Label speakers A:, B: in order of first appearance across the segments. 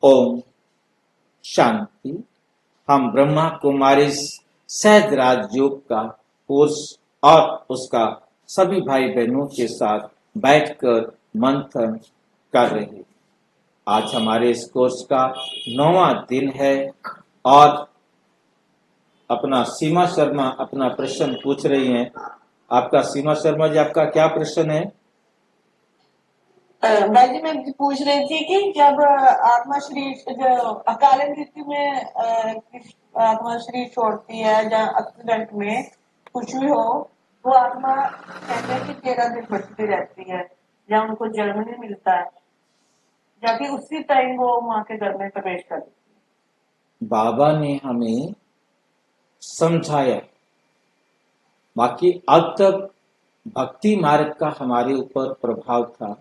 A: ओम शांति। हम ब्रह्मा कुमारी सहज राजयोग का कोर्स और उसका सभी भाई बहनों के साथ बैठकर मंथन कर रहे हैं। आज हमारे इस कोर्स का 9वां दिन है और अपना सीमा शर्मा अपना प्रश्न पूछ रही हैं। आपका सीमा शर्मा जी, आपका क्या प्रश्न है?
B: भाई जी, मैं पूछ रही थी कि जब आत्मा शरीर जो अकाल मृत्यु में आत्मा शरीर छोड़ती है या एक्सीडेंट में कुछ भी हो, वो आत्मा कहते हैं कि 13 दिन बचती रहती है या उनको जन्म नहीं मिलता है, जाके उसी टाइम वो माँ के घर में प्रवेश कर देती है।
A: बाबा ने हमें समझाया, बाकी अब तक भक्ति मार्ग का हमारे ऊपर प्रभाव था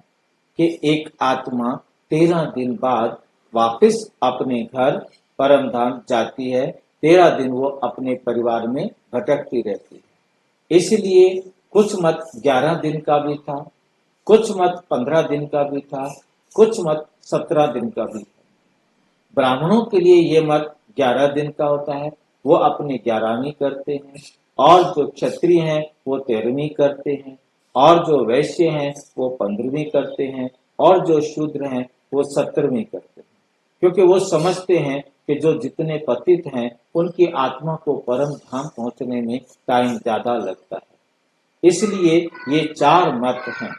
A: कि एक आत्मा 13 दिन बाद वापस अपने घर परम धाम जाती है। 13 दिन वो अपने परिवार में भटकती रहती है। इसलिए कुछ मत 11 दिन का भी था, कुछ मत 15 दिन का भी था, कुछ मत 17 दिन का भी था। ब्राह्मणों के लिए ये मत 11 दिन का होता है, वो अपनी 11वीं करते हैं, और जो क्षत्रिय हैं वो 13वीं करते हैं, और जो वैश्य हैं वो 15वीं करते हैं, और जो शूद्र हैं वो 17वीं करते हैं। क्योंकि वो समझते हैं कि जो जितने पतित हैं उनकी आत्मा को परम धाम पहुंचने में टाइम ज्यादा लगता है। इसलिए ये 4 मत हैं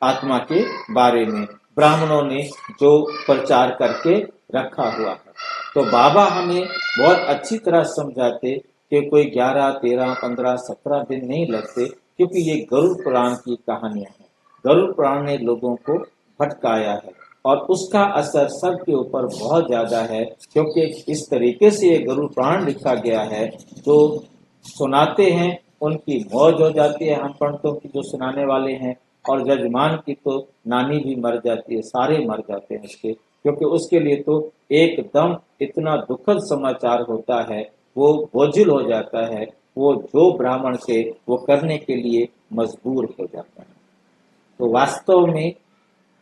A: आत्मा के बारे में ब्राह्मणों ने जो प्रचार करके रखा हुआ है। तो बाबा हमें बहुत अच्छी तरह समझाते कि कोई 11, 13, 15, 17 दिन नहीं लगते, क्योंकि ये गरुड़ पुराण की कहानियां हैं। गरुड़ पुराण ने लोगों को भटकाया है और उसका असर सबके ऊपर बहुत ज्यादा है, क्योंकि इस तरीके से ये गरुड़ पुराण लिखा गया है। जो सुनाते हैं उनकी मौज हो जाती है, हम पंडितों की जो सुनाने वाले हैं, और जजमान की तो नानी भी मर जाती है, सारे मर जाते हैं उसके, क्योंकि उसके लिए तो एकदम इतना दुखद समाचार होता है, वो बोझिल हो जाता है, वो जो ब्राह्मण से वो करने के लिए मजबूर हो जाता है। तो वास्तव में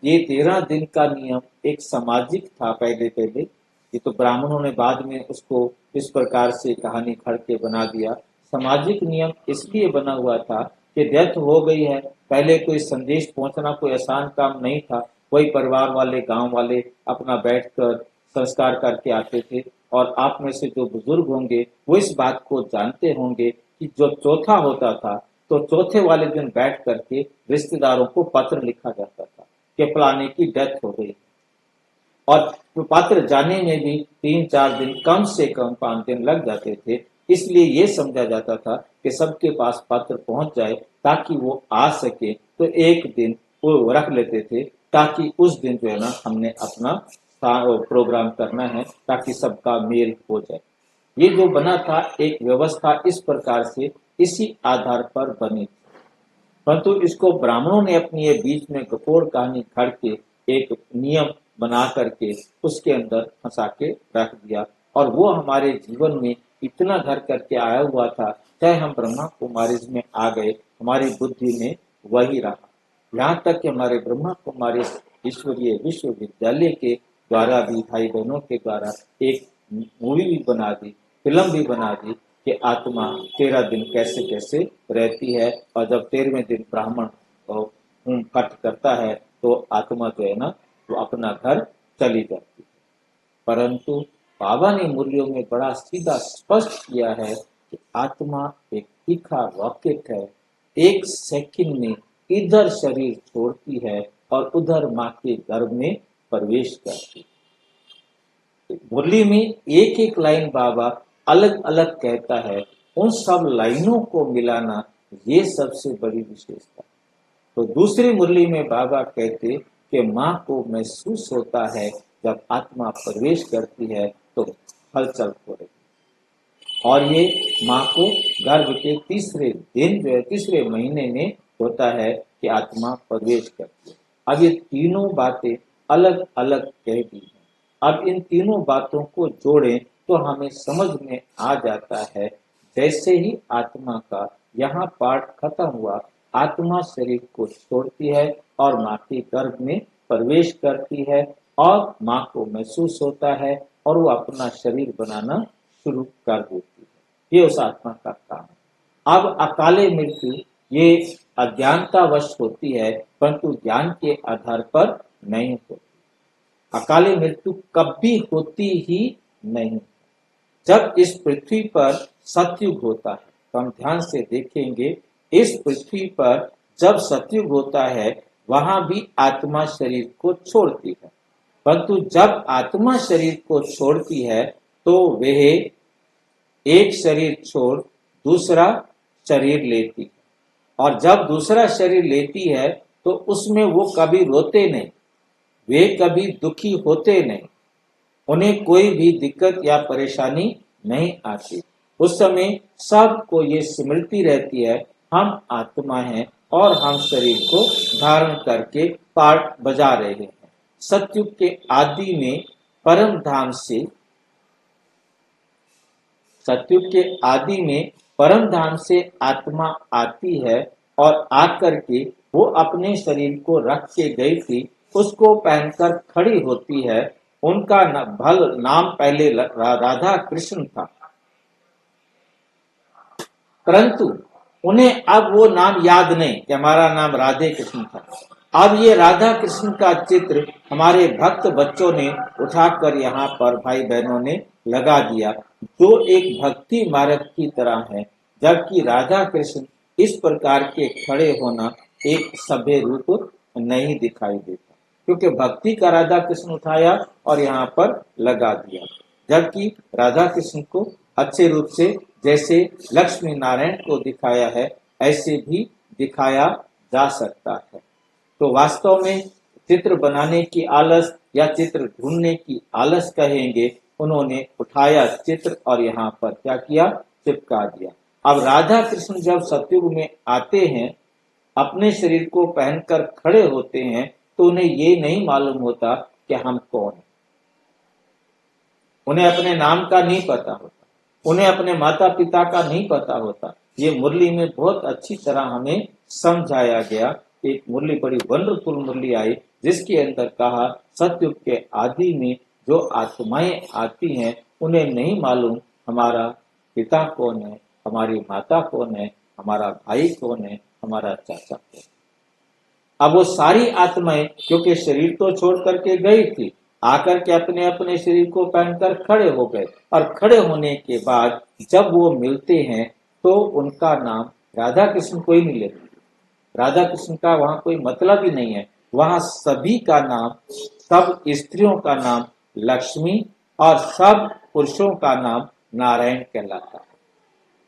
A: ये 13 दिन का नियम एक सामाजिक था पहले पहले। ये तो ब्राह्मणों ने बाद में उसको इस प्रकार से कहानी खड़ के बना दिया। सामाजिक नियम इसलिए बना हुआ था कि डेथ हो गई है, पहले कोई संदेश पहुंचना कोई आसान काम नहीं था। कोई परिवार वाले गांव वाले अपना बैठकर संस्कार करके आते थे, और आप में से जो बुजुर्ग होंगे वो इस बात को जानते होंगे कि जो चौथा होता था तो चौथे वाले दिन बैठ करके रिश्तेदारों को पत्र लिखा जाता था कि फलाने की डेथ हो गई, और पत्र जाने में भी 3-4 दिन, कम से कम 5 दिन लग जाते थे। इसलिए ये समझा जाता था कि सबके पास पत्र पहुंच जाए ताकि वो आ सके, तो एक दिन वो रख लेते थे ताकि उस दिन जो है ना हमने अपना प्रोग्राम करना है, ताकि सबका मेल हो जाए। ये जो बना था एक व्यवस्था, इस प्रकार से इसी आधार पर बनी थी। परंतु इसको ब्राह्मणों ने अपनी ये बीच में गपोड़ कहानी खड़ के एक नियम बना करके उसके अंदर फंसा के रख दिया, और वो हमारे जीवन में इतना घर करके आया हुआ था। चाहे हम ब्रह्मा कुमारी में आ गए, हमारी बुद्धि में वही रहा। यहाँ तक कि हमारे ब्रह्मा कुमारी ईश्वरीय विश्वविद्यालय के द्वारा भी, भाई बहनों के द्वारा एक मूवी भी बना दी, फिल्म भी बना दी कि आत्मा 13 दिन कैसे कैसे रहती है, और जब 13वें दिन ब्राह्मण कट करता है तो आत्मा जो है ना वो अपना घर चली जाती है। परंतु बाबा ने मुरलियों में बड़ा सीधा स्पष्ट किया है कि आत्मा एक तीखा रॉकेट है, 1 सेकंड में इधर शरीर छोड़ती है और उधर माँ के गर्भ में प्रवेश करती है। मुरली में एक एक लाइन बाबा अलग अलग कहता है, उन सब लाइनों को मिलाना ये सबसे बड़ी विशेषता। तो दूसरी मुरली में बाबा कहते कि माँ को महसूस होता है जब आत्मा प्रवेश करती है तो हलचल हो रही, और ये माँ को गर्भ के तीसरे दिन जो है, तीसरे महीने में होता है कि आत्मा प्रवेश करती है। अब ये तीनों बातें अलग अलग कह दी हैं। अब इन तीनों बातों को जोड़ें तो हमें समझ में आ जाता है, जैसे ही आत्मा का यहाँ पाठ खत्म हुआ, आत्मा शरीर को छोड़ती है और माँ के गर्भ में प्रवेश करती है, और माँ को महसूस होता है और वो अपना शरीर बनाना शुरू कर देती है। ये उस आत्मा का काम है। अब अकाले मृत्यु ये अज्ञानतावश होती है, परंतु ज्ञान के आधार पर नहीं होती। अकाले मृत्यु कभी होती ही नहीं। जब इस पृथ्वी पर सतयुग होता है, तो हम ध्यान से देखेंगे, इस पृथ्वी पर जब सतयुग होता है वहां भी आत्मा शरीर को छोड़ती है, परंतु जब आत्मा शरीर को छोड़ती है तो वह एक शरीर छोड़ दूसरा शरीर लेती है, और जब दूसरा शरीर लेती है तो उसमें वो कभी रोते नहीं, वे कभी दुखी होते नहीं, उन्हें कोई भी दिक्कत या परेशानी नहीं आती। उस समय सबको ये स्मृति रहती है, हम आत्मा हैं और हम शरीर को धारण करके पार्ट बजा रहे हैं। सतयुग के आदि में परम धाम से सतयुग के आदि में परम धाम से आत्मा आती है और आकर के वो अपने शरीर को रख के गई थी, उसको पहनकर खड़ी होती है। उनका नाम पहले राधा कृष्ण था, परंतु उन्हें अब वो नाम याद नहीं कि हमारा नाम राधे कृष्ण था। अब ये राधा कृष्ण का चित्र हमारे भक्त बच्चों ने उठाकर यहाँ पर भाई बहनों ने लगा दिया, जो एक भक्ति मार्ग की तरह है, जबकि राधा कृष्ण इस प्रकार के खड़े होना एक सभ्य रूप नहीं दिखाई देता, क्योंकि भक्ति का राधा कृष्ण उठाया और यहाँ पर लगा दिया, जबकि राधा कृष्ण को अच्छे रूप से जैसे लक्ष्मी नारायण को दिखाया है ऐसे भी दिखाया जा सकता है। तो वास्तव में चित्र बनाने की आलस या चित्र ढूंढने की आलस कहेंगे, उन्होंने उठाया चित्र और यहाँ पर क्या किया, चिपका दिया। अब राधा कृष्ण जब सतयुग में आते हैं, अपने शरीर को पहनकर खड़े होते हैं, तो उन्हें ये नहीं मालूम होता कि हम कौन हैं। उन्हें अपने नाम का नहीं पता होता, उन्हें अपने माता पिता का नहीं पता होता। ये मुरली में बहुत अच्छी तरह हमें समझाया गया। एक मुरली, बड़ी वंडरफुल मुरली आई, जिसके अंदर कहा सतयुग के आदि में जो आत्माएं आती हैं उन्हें नहीं मालूम हमारा पिता कौन है, हमारी माता कौन है, हमारा भाई कौन है, हमारा चाचा कौन है। अब वो सारी आत्माएं, क्योंकि शरीर तो छोड़ करके गई थी, आकर के अपने अपने शरीर को पहनकर खड़े हो गए, और खड़े होने के बाद जब वो मिलते हैं तो उनका नाम राधा कृष्ण कोई नहीं लेते। राधा कृष्ण का वहां कोई मतलब ही नहीं है। वहां सभी का नाम, सब स्त्रियों का नाम लक्ष्मी और सब पुरुषों का नाम नारायण कहलाता है।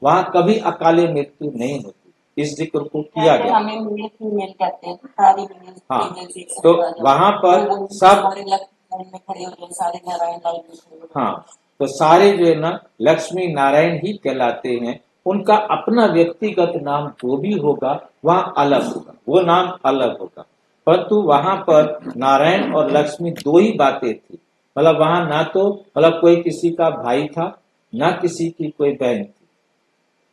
A: वहां कभी अकाले मृत्यु नहीं होती, इस जिक्र को किया गया।
B: हमें मेल फीमेल कहते हैं, सारी
A: हाँ, तो वहां पर सब
B: में खड़े हो गए, सारे नारायण लाइन में खड़े हो गए।
A: हाँ, तो सारे जो है ना लक्ष्मी नारायण ही कहलाते हैं। उनका अपना व्यक्तिगत नाम जो भी होगा वह अलग होगा, वो नाम अलग होगा, परंतु वहां पर नारायण और लक्ष्मी दो ही बातें थी। मतलब वहां ना तो मतलब कोई किसी का भाई था, ना किसी की कोई बहन थी,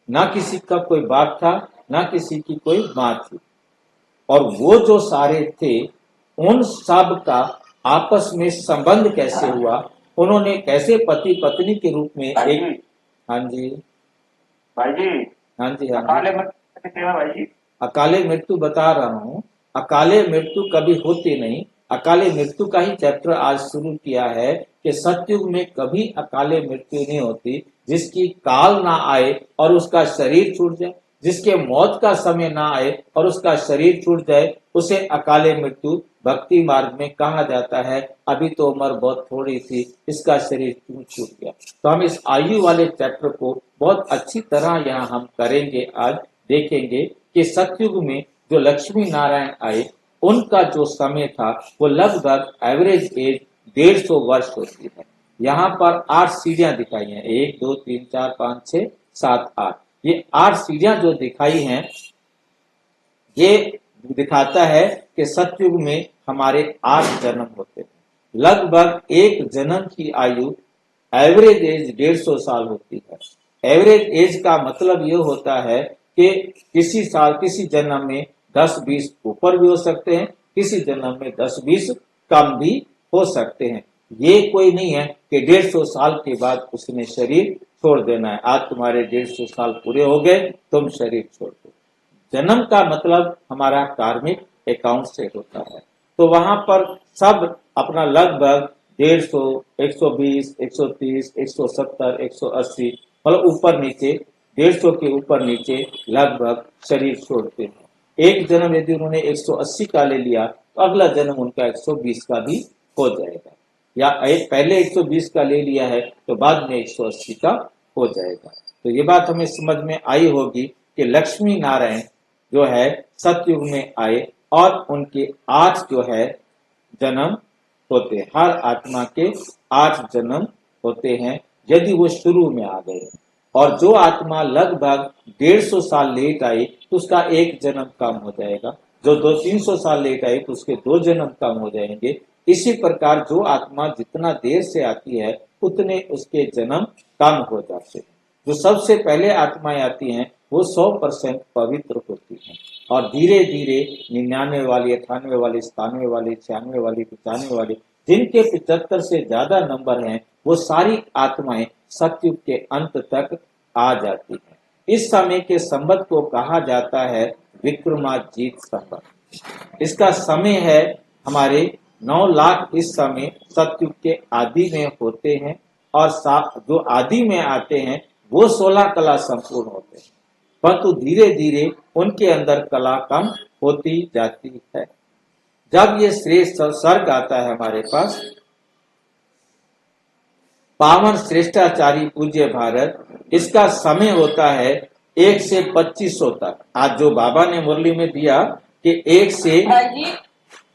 A: ना किसी का कोई बाप था, ना किसी की कोई माँ थी। और वो जो सारे थे, उन सब का आपस में संबंध कैसे हुआ, उन्होंने कैसे पति पत्नी के रूप में एक, हाँ जी
C: भाई जी,
A: हाँ जी हाँ
C: अकाले
A: जी,
C: मृत्यु क्या है भाई जी?
A: अकाले मृत्यु बता रहा हूँ। अकाले मृत्यु कभी होती नहीं। अकाले मृत्यु का ही चैप्टर आज शुरू किया है कि सतयुग में कभी अकाले मृत्यु नहीं होती। जिसकी काल ना आए और उसका शरीर छूट जाए, जिसके मौत का समय ना आए और उसका शरीर छूट जाए, उसे अकाले मृत्यु भक्ति मार्ग में कहा जाता है। अभी तो उम्र बहुत थोड़ी थी, इसका शरीर क्यों छूट गया। तो हम इस आयु वाले चैप्टर को बहुत अच्छी तरह यहाँ हम करेंगे। आज देखेंगे कि सतयुग में जो लक्ष्मी नारायण आए, उनका जो समय था वो लगभग एवरेज एज 150 वर्ष होती है। यहाँ पर 8 सीढ़ियां दिखाई हैं, 1 2 3 4 5 6 7 8। ये 8 सीढ़ियां जो दिखाई हैं, ये दिखाता है कि सतयुग में हमारे 8 जन्म होते हैं। लगभग एक जन्म की आयु एवरेज एज 150 साल होती है। एवरेज एज का मतलब ये होता है कि किसी साल, किसी जन्म में 10-20 ऊपर भी हो सकते हैं, किसी जन्म में 10-20 कम भी हो सकते हैं। ये कोई नहीं है कि 150 साल के बाद उसने शरीर छोड़ देना है। आज तुम्हारे 150 साल पूरे हो गए, तुम शरीर छोड़ दो। जन्म का मतलब हमारा कार्मिक अकाउंट से होता है। तो वहां पर सब अपना लगभग 150, 120, 130, 170, 180 मतलब ऊपर नीचे 150 के ऊपर नीचे लगभग शरीर छोड़ते हैं। एक जन्म यदि उन्होंने 180 का ले लिया तो अगला जन्म उनका 120 का भी हो जाएगा, या एक पहले 120 का ले लिया है तो बाद में 180 का हो जाएगा। तो ये बात हमें समझ में आई होगी कि लक्ष्मी नारायण जो है सतयुग में आए और उनके 8 जो है जन्म होते हैं। हर आत्मा के 8 जन्म होते हैं यदि वो शुरू में आ गए। और जो आत्मा लगभग 150 साल लेट आई तो उसका एक जन्म कम हो जाएगा। जो 200-300 साल लेट आई तो उसके 2 जन्म कम हो जाएंगे। इसी प्रकार जो आत्मा जितना देर से आती है उतने उसके जन्म कम हो जाते हैं। जो सबसे पहले आत्माएं आती हैं वो 100% पवित्र होती हैं और धीरे धीरे 99 वाली, 98 वाली, 97 वाली, 96 वाली, 95 वाली, जिनके 75 से ज्यादा नंबर हैं, वो सारी आत्माएं सतयुग के अंत तक आ जाती हैं। इस समय के संवत को कहा जाता है विक्रमाजीत संवत। इसका समय है हमारे 9 लाख इस समय सतयुग के आदि में होते हैं और जो आदि में आते हैं वो 16 कला संपूर्ण होते हैं, परंतु धीरे धीरे उनके अंदर कला कम होती जाती है। जब ये श्रेष्ठ सर्ग आता है हमारे पास, पावन श्रेष्ठाचारी पूज्य भारत, इसका समय होता है 1 से 2500 तक। आज जो बाबा ने मुरली में दिया कि 1 से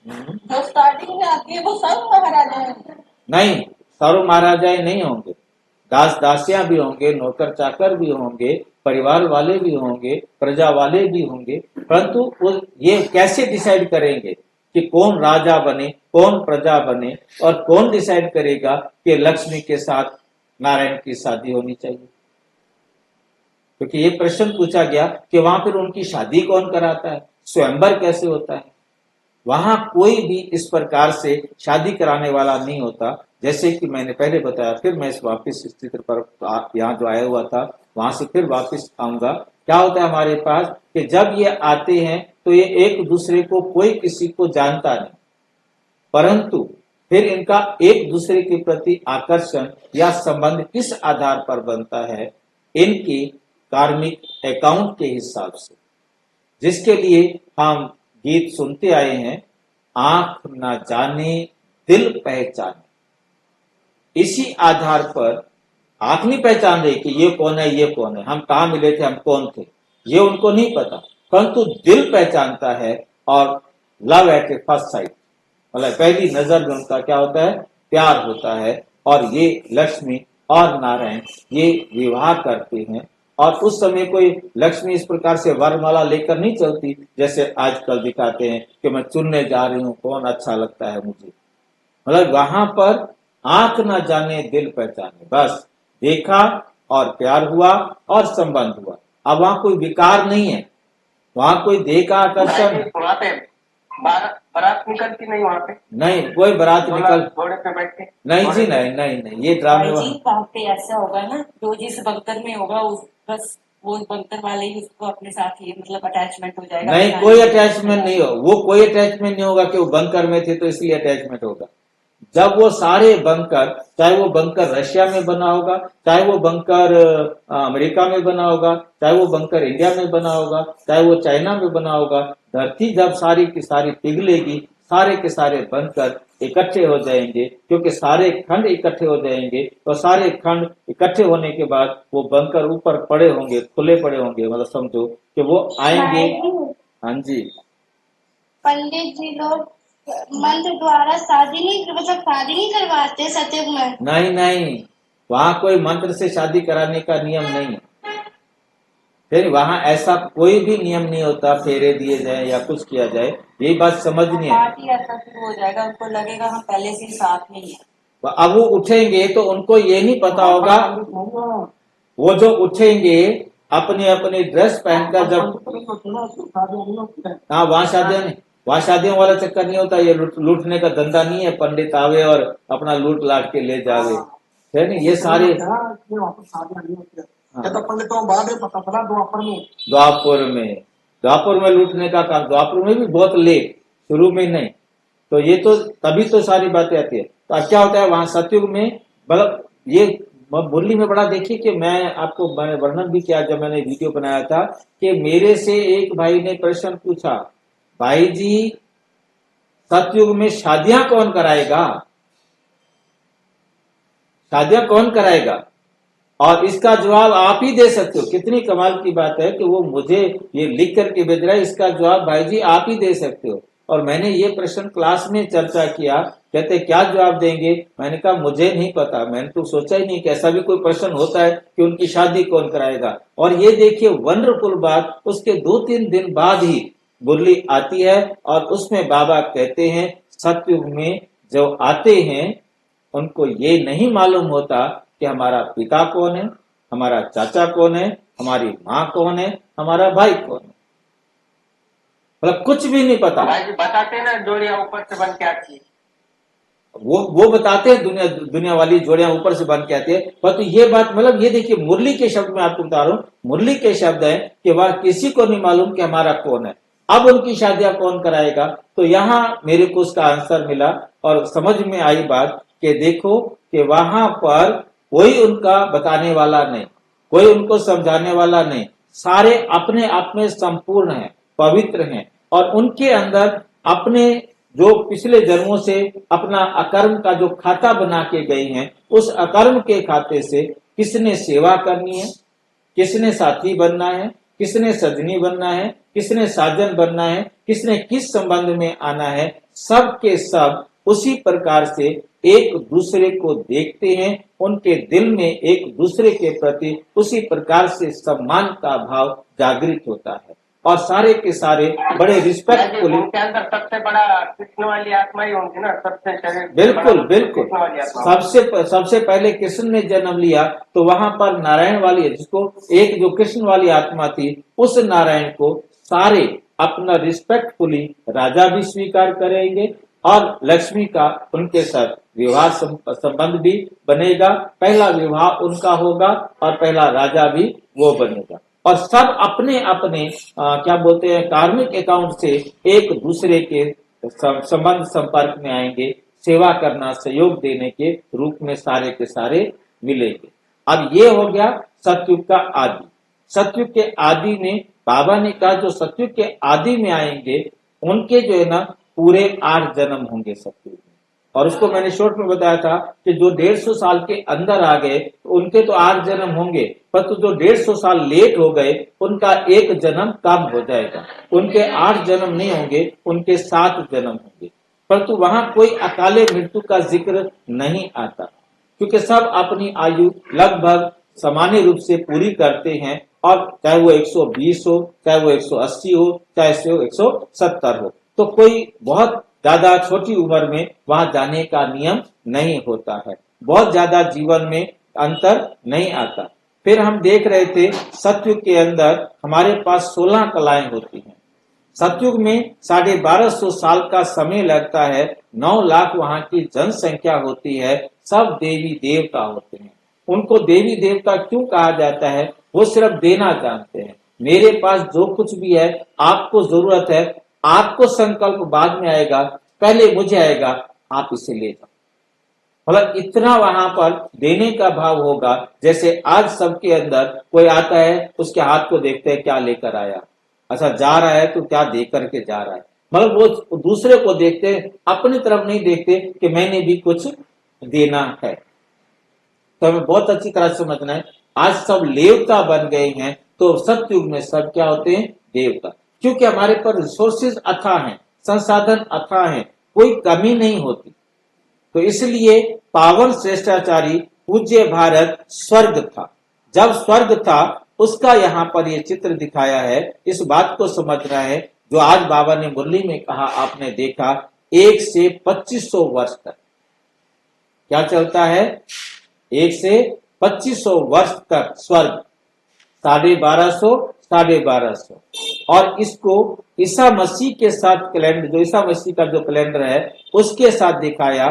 B: जो स्टार्टिंग में आती है वो सब महाराजा है?
A: नहीं, सर्व महाराजाएं नहीं होंगे, दास दासियां भी होंगे, नौकर चाकर भी होंगे, परिवार वाले भी होंगे, प्रजा वाले भी होंगे, परंतु वो ये कैसे डिसाइड करेंगे कि कौन राजा बने, कौन प्रजा बने, और कौन डिसाइड करेगा कि लक्ष्मी के साथ नारायण की शादी होनी चाहिए? क्योंकि ये प्रश्न पूछा गया कि वहां फिर उनकी शादी कौन कराता है, स्वयंवर कैसे होता है? वहां कोई भी इस प्रकार से शादी कराने वाला नहीं होता। जैसे कि मैंने पहले बताया, फिर मैं इस वापिस इस चित्र पर यहाँ जो आया हुआ था वहां से फिर वापिस आऊंगा। क्या होता है हमारे पास कि जब ये आते हैं तो ये एक दूसरे को कोई किसी को जानता नहीं, परंतु फिर इनका एक दूसरे के प्रति आकर्षण या संबंध किस आधार पर बनता है? इनकी कार्मिक अकाउंट के हिसाब से, जिसके लिए हम गीत सुनते आए हैं, आंख न जाने दिल पहचाने। इसी आधार पर आंख नहीं पहचान रही कि ये कौन है, ये कौन है, हम कहाँ मिले थे, हम कौन थे, ये उनको नहीं पता, परंतु दिल पहचानता है। और love at A first sight, मतलब पहली नजर में उनका क्या होता है? प्यार होता है। और ये लक्ष्मी और नारायण ये विवाह करते हैं। और उस समय कोई लक्ष्मी इस प्रकार से वरमाला लेकर नहीं चलती जैसे आजकल दिखाते हैं कि मैं चुनने जा रही हूँ कौन अच्छा लगता है मुझे। मतलब वहां पर आंख ना जाने दिल पहचाने, बस देखा और प्यार हुआ और संबंध हुआ। अब वहां कोई विकार नहीं है, वहां कोई देह का आकर्षण,
C: वहाँ पे बारात निकलती नहीं, वहाँ पे
A: नहीं कोई बारात निकल,
C: घोड़े पे बैठ के
A: नहीं जी, नहीं नहीं नहीं, ये ड्रामे
D: भाई जी वहाँ पे ऐसा होगा ना, जो जिस बंकर में होगा उस बस वो बंकर वाले ही उसको अपने साथ ही मतलब अटैचमेंट हो जाएगा।
A: नहीं, कोई अटैचमेंट नहीं हो, वो कोई अटैचमेंट नहीं होगा कि वो बंकर में थे तो इसलिए अटैचमेंट होगा। जब वो सारे बंकर, चाहे वो बंकर रशिया में बना होगा, चाहे वो बंकर अमेरिका में बना होगा, चाहे वो बंकर इंडिया में बना होगा, चाहे वो चाइना में बना होगा, धरती जब सारी की सारी पिघलेगी, सारे के सारे बंकर इकट्ठे हो जाएंगे, क्योंकि सारे खंड इकट्ठे हो जाएंगे। और सारे खंड इकट्ठे होने के बाद वो बंकर ऊपर पड़े होंगे, खुले पड़े होंगे, मतलब समझो कि वो आएंगे। हाँ जी,
E: पंडित जी लोग मंत्र द्वारा शादी नहीं करवाते सतयुग में?
A: नहीं नहीं, वहां कोई मंत्र से शादी कराने का नियम नहीं है। फिर वहां ऐसा कोई भी नियम नहीं होता फेरे दिए जाए या कुछ किया जाए, यही बात समझनी है।
D: पार्टी ऐसा शुरू हो जाएगा, उनको लगेगा हम पहले से ही साथ में ही है।
A: अब वो उठेंगे तो उनको ये नहीं पता होगा, वो जो उठेंगे अपनी अपनी ड्रेस पहनकर, जब हाँ वहां शादी नहीं, वहां शादियों वाला चक्कर नहीं होता, ये लूटने का धंधा नहीं है, पंडित आवे और अपना लूट लाट के ले जावे, है नहीं, ये सारे हाँ।
C: तो पंडितों बाद में पता चला
A: द्वापुर में लूटने का काम, द्वापुर में भी बहुत लेट, शुरू में नहीं, तो ये तो तभी तो सारी बातें आती है। तो अब क्या होता है वहां सतयुग में, मतलब ये मुरली में बड़ा देखिए कि मैं आपको मैंने वर्णन भी किया जब मैंने वीडियो बनाया था कि मेरे से एक भाई ने प्रश्न पूछा, भाई जी सतयुग में शादियां कौन कराएगा, शादियां कौन कराएगा, और इसका जवाब आप ही दे सकते हो। कितनी कमाल की बात है कि वो मुझे ये लिख करके भेज रहा है, इसका जवाब भाई जी आप ही दे सकते हो। और मैंने ये प्रश्न क्लास में चर्चा किया, कहते क्या जवाब देंगे, मैंने कहा मुझे नहीं पता, मैंने तो सोचा ही नहीं कि ऐसा भी कोई प्रश्न होता है कि उनकी शादी कौन कराएगा। और ये देखिए वंडरफुल बात, उसके 2-3 दिन बाद ही मुरली आती है और उसमें बाबा कहते हैं सतयुग में जो आते हैं उनको ये नहीं मालूम होता कि हमारा पिता कौन है, हमारा चाचा कौन है, हमारी माँ कौन है, हमारा भाई कौन है, मतलब कुछ भी नहीं पता।
C: भाई जी बताते ना जोड़ियां ऊपर से बन के आती है,
A: वो बताते हैं दुनिया वाली जोड़ियां ऊपर से बन के आती है, परंतु ये बात मतलब ये देखिए मुरली के शब्द में आपको बता रहा हूं, मुरली के शब्द है कि वह किसी को नहीं मालूम कि हमारा कौन है, अब उनकी शादियां कौन कराएगा। तो यहाँ मेरे को उसका आंसर मिला और समझ में आई बात कि देखो कि वहां पर कोई उनका बताने वाला नहीं, कोई उनको समझाने वाला नहीं, सारे अपने आप में संपूर्ण हैं, पवित्र हैं, और उनके अंदर अपने जो पिछले जन्मों से अपना अकर्म का जो खाता बना के गए हैं, उस अकर्म के खाते से किसने सेवा करनी है, किसने साथी बनना है, किसने सजनी बनना है, किसने साजन बनना है, किसने किस संबंध में आना है, सब के सब उसी प्रकार से एक दूसरे को देखते हैं, उनके दिल में एक दूसरे के प्रति उसी प्रकार से सम्मान का भाव जागृत होता है, और सारे के सारे बड़े रिस्पेक्टफुली।
C: उनके अंदर सबसे बड़ा कृष्ण वाली आत्मा ही होगी ना, सबसे शरीर
A: बिल्कुल बिल्कुल,
C: कृष्ण वाली आत्मा।
A: सबसे पहले कृष्ण ने जन्म लिया तो वहां पर नारायण वाली, जिसको एक जो कृष्ण वाली आत्मा थी, उस नारायण को सारे अपना रिस्पेक्टफुली राजा भी स्वीकार करेंगे, और लक्ष्मी का उनके साथ विवाह संबंध भी बनेगा, पहला विवाह उनका होगा और पहला राजा भी वो बनेगा, और सब अपने अपने क्या बोलते हैं कार्मिक अकाउंट से एक दूसरे के संबंध संपर्क में आएंगे, सेवा करना सहयोग देने के रूप में सारे के सारे मिलेंगे। अब ये हो गया सतयुग का आदि। सतयुग के आदि में बाबा ने कहा जो सतयुग के आदि में आएंगे उनके जो है ना पूरे 8 जन्म होंगे सतयुग में, और उसको मैंने शॉर्ट में बताया था कि जो 150 साल के अंदर आ गए उनके तो 8 जन्म होंगे, परंतु जो 150 साल लेट हो गए उनका 1 जन्म कम हो जाएगा, उनके 8 जन्म नहीं होंगे, उनके 7 जन्म होंगे, परंतु वहां कोई अकाले मृत्यु का जिक्र नहीं आता, क्योंकि सब अपनी आयु लगभग सामान्य रूप से पूरी करते हैं, और चाहे वो 120 हो, चाहे वो 180 हो, चाहे वो 170 हो, तो कोई बहुत ज्यादा छोटी उम्र में वहां जाने का नियम नहीं होता है, बहुत ज्यादा जीवन में अंतर नहीं आता। फिर हम देख रहे थे सतयुग के अंदर हमारे पास 16 कलाएं होती हैं। सतयुग में 1250 साल का समय लगता है, 9 लाख वहां की जनसंख्या होती है, सब देवी देवता होते हैं। उनको देवी देवता क्यों कहा जाता है, वो सिर्फ देना जानते हैं, मेरे पास जो कुछ भी है आपको जरूरत है, आपको संकल्प बाद में आएगा, पहले मुझे आएगा, आप इसे ले जाओ, मतलब इतना वहां पर देने का भाव होगा। जैसे आज सबके अंदर कोई आता है, उसके हाथ को देखते हैं क्या लेकर आया, अच्छा जा रहा है तो क्या दे करके जा रहा है, मतलब वो दूसरे को देखते हैं, अपनी तरफ नहीं देखते कि मैंने भी कुछ देना है। तो हमें बहुत अच्छी तरह से समझना है, आज सब देवता बन गए हैं, तो सतयुग में सब क्या होते हैं, देवता, क्योंकि हमारे पर रिसोर्सेज अथाह हैं, संसाधन अथाह हैं, कोई कमी नहीं होती। तो इसलिए पावन श्रेष्ठाचारी पूज्य भारत स्वर्ग था, जब स्वर्ग था उसका यहाँ पर ये चित्र दिखाया है, इस बात को समझना है जो आज बाबा ने मुरली में कहा, आपने देखा 1 से 2500 वर्ष तक क्या चलता है, 1 से 2500 वर्ष तक स्वर्ग, 1250 1250, और इसको ईसा मसीह के साथ कैलेंडर, जो ईसा मसीह का जो कैलेंडर है उसके साथ दिखाया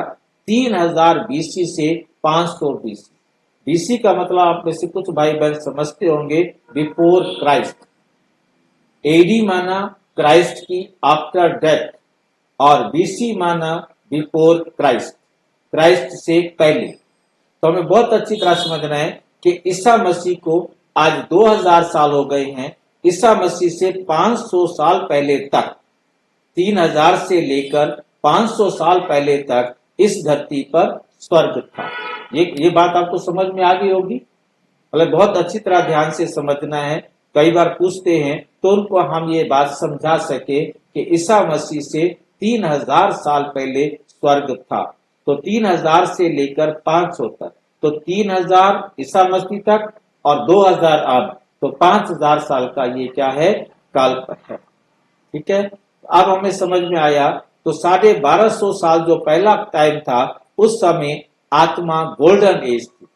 A: 3000 बीसी से 500 बीसी। बीसी का मतलब आप में से कुछ भाई बहन समझते होंगे, बिफोर क्राइस्ट। एडी माना क्राइस्ट की आफ्टर डेथ, और बीसी माना बिफोर क्राइस्ट, क्राइस्ट से पहले। तो हमें बहुत अच्छी तरह समझना है कि ईसा मसीह को आज 2000 साल हो गए हैं। ईसा मसीह से 500 साल पहले तक, 3000 से लेकर 500 साल पहले तक इस धरती पर स्वर्ग था। ये बात आपको समझ में आ गई होगी। मतलब बहुत अच्छी तरह ध्यान से समझना है। कई बार पूछते हैं तो उनको हम ये बात समझा सके कि ईसा मसीह से 3000 साल पहले स्वर्ग था। तो 3000 से लेकर 500 तक, तो 3000 ईसा मसीह तक और 2000 अब, तो 5000 साल का ये क्या है, कल्प है। ठीक है, अब हमें समझ में आया। तो 1250 साल जो पहला टाइम था, उस समय आत्मा गोल्डन एज थी,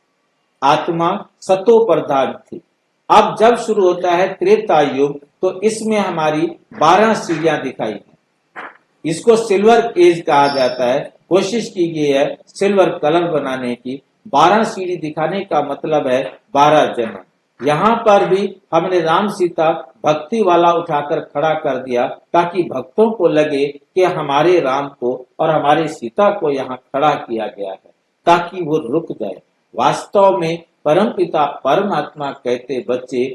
A: आत्मा सतो प्रधान थी। अब जब शुरू होता है त्रेता युग, तो इसमें हमारी 12 सीढ़ियां दिखाई हैं। इसको सिल्वर एज कहा जाता है। कोशिश की गई है सिल्वर कलर बनाने की। 12 सीढ़ी दिखाने का मतलब है 12 जन्म। यहाँ पर भी हमने राम सीता भक्ति वाला उठाकर खड़ा कर दिया, ताकि भक्तों को लगे कि हमारे राम को और हमारे सीता को यहाँ खड़ा किया गया है, ताकि वो रुक जाए। वास्तव में परमपिता परमात्मा कहते बच्चे,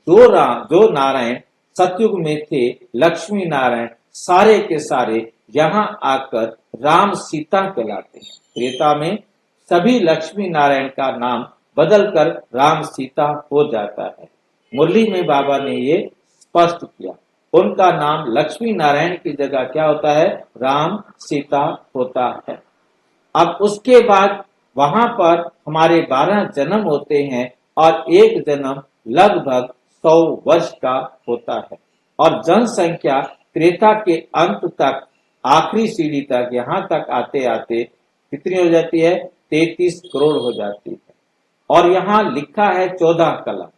A: जो नारायण सतयुग में थे, लक्ष्मी नारायण सारे के सारे यहाँ आकर राम सीता कहलाते हैं। त्रेता में सभी लक्ष्मी नारायण का नाम बदलकर राम सीता हो जाता है। मुरली में बाबा ने ये स्पष्ट किया, उनका नाम लक्ष्मी नारायण की जगह क्या होता है, राम सीता होता है। अब उसके बाद वहां पर हमारे 12 जन्म होते हैं, और एक जन्म लगभग 100 वर्ष का होता है। और जनसंख्या त्रेता के अंत तक, आखिरी सीढ़ी तक, यहाँ तक आते आते कितनी हो जाती है, 33 करोड़ हो जाती है। और यहाँ लिखा है 14 कला,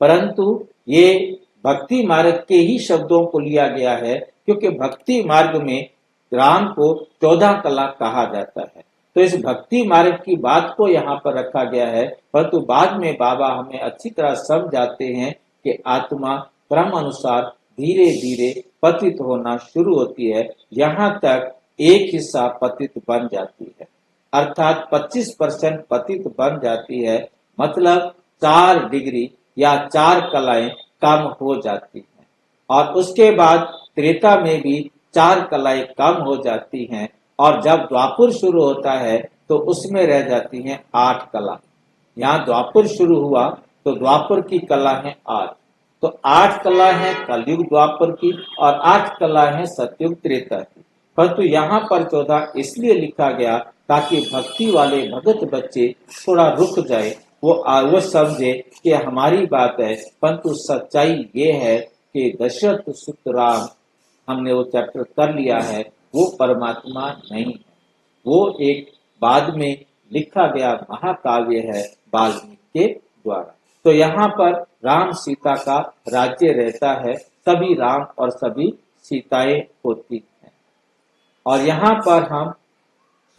A: परंतु ये भक्ति मार्ग के ही शब्दों को लिया गया है, क्योंकि भक्ति मार्ग में राम को 14 कला कहा जाता है। तो इस भक्ति मार्ग की बात को यहाँ पर रखा गया है, परंतु बाद में बाबा हमें अच्छी तरह समझाते हैं कि आत्मा क्रम अनुसार धीरे धीरे पतित होना शुरू होती है, यहाँ तक एक हिस्सा पतित बन जाती है, अर्थात 25% पतित बन जाती है। मतलब 4 डिग्री या 4 कलाएं कम हो जाती हैं। और उसके बाद त्रेता में भी 4 कलाएं कम हो जाती हैं, और जब द्वापर शुरू होता है तो उसमें रह जाती हैं 8 कला। यहाँ द्वापर शुरू हुआ तो द्वापर की कला है 8, तो 8 कला है कलयुग द्वापर की, और 8 कला है सतयुग त्रेता की। परंतु यहाँ पर 14 इसलिए लिखा गया ताकि भक्ति वाले भगत बच्चे थोड़ा रुक जाए, वो समझे कि हमारी बात है। परंतु सच्चाई ये है कि दशरथ सुत राम, हमने वो चैप्टर कर लिया है, वो परमात्मा नहीं है, वो एक बाद में लिखा गया महाकाव्य है वाल्मीकि के द्वारा। तो यहाँ पर राम सीता का राज्य रहता है, सभी राम और सभी सीताएं होती हैं। और यहाँ पर हम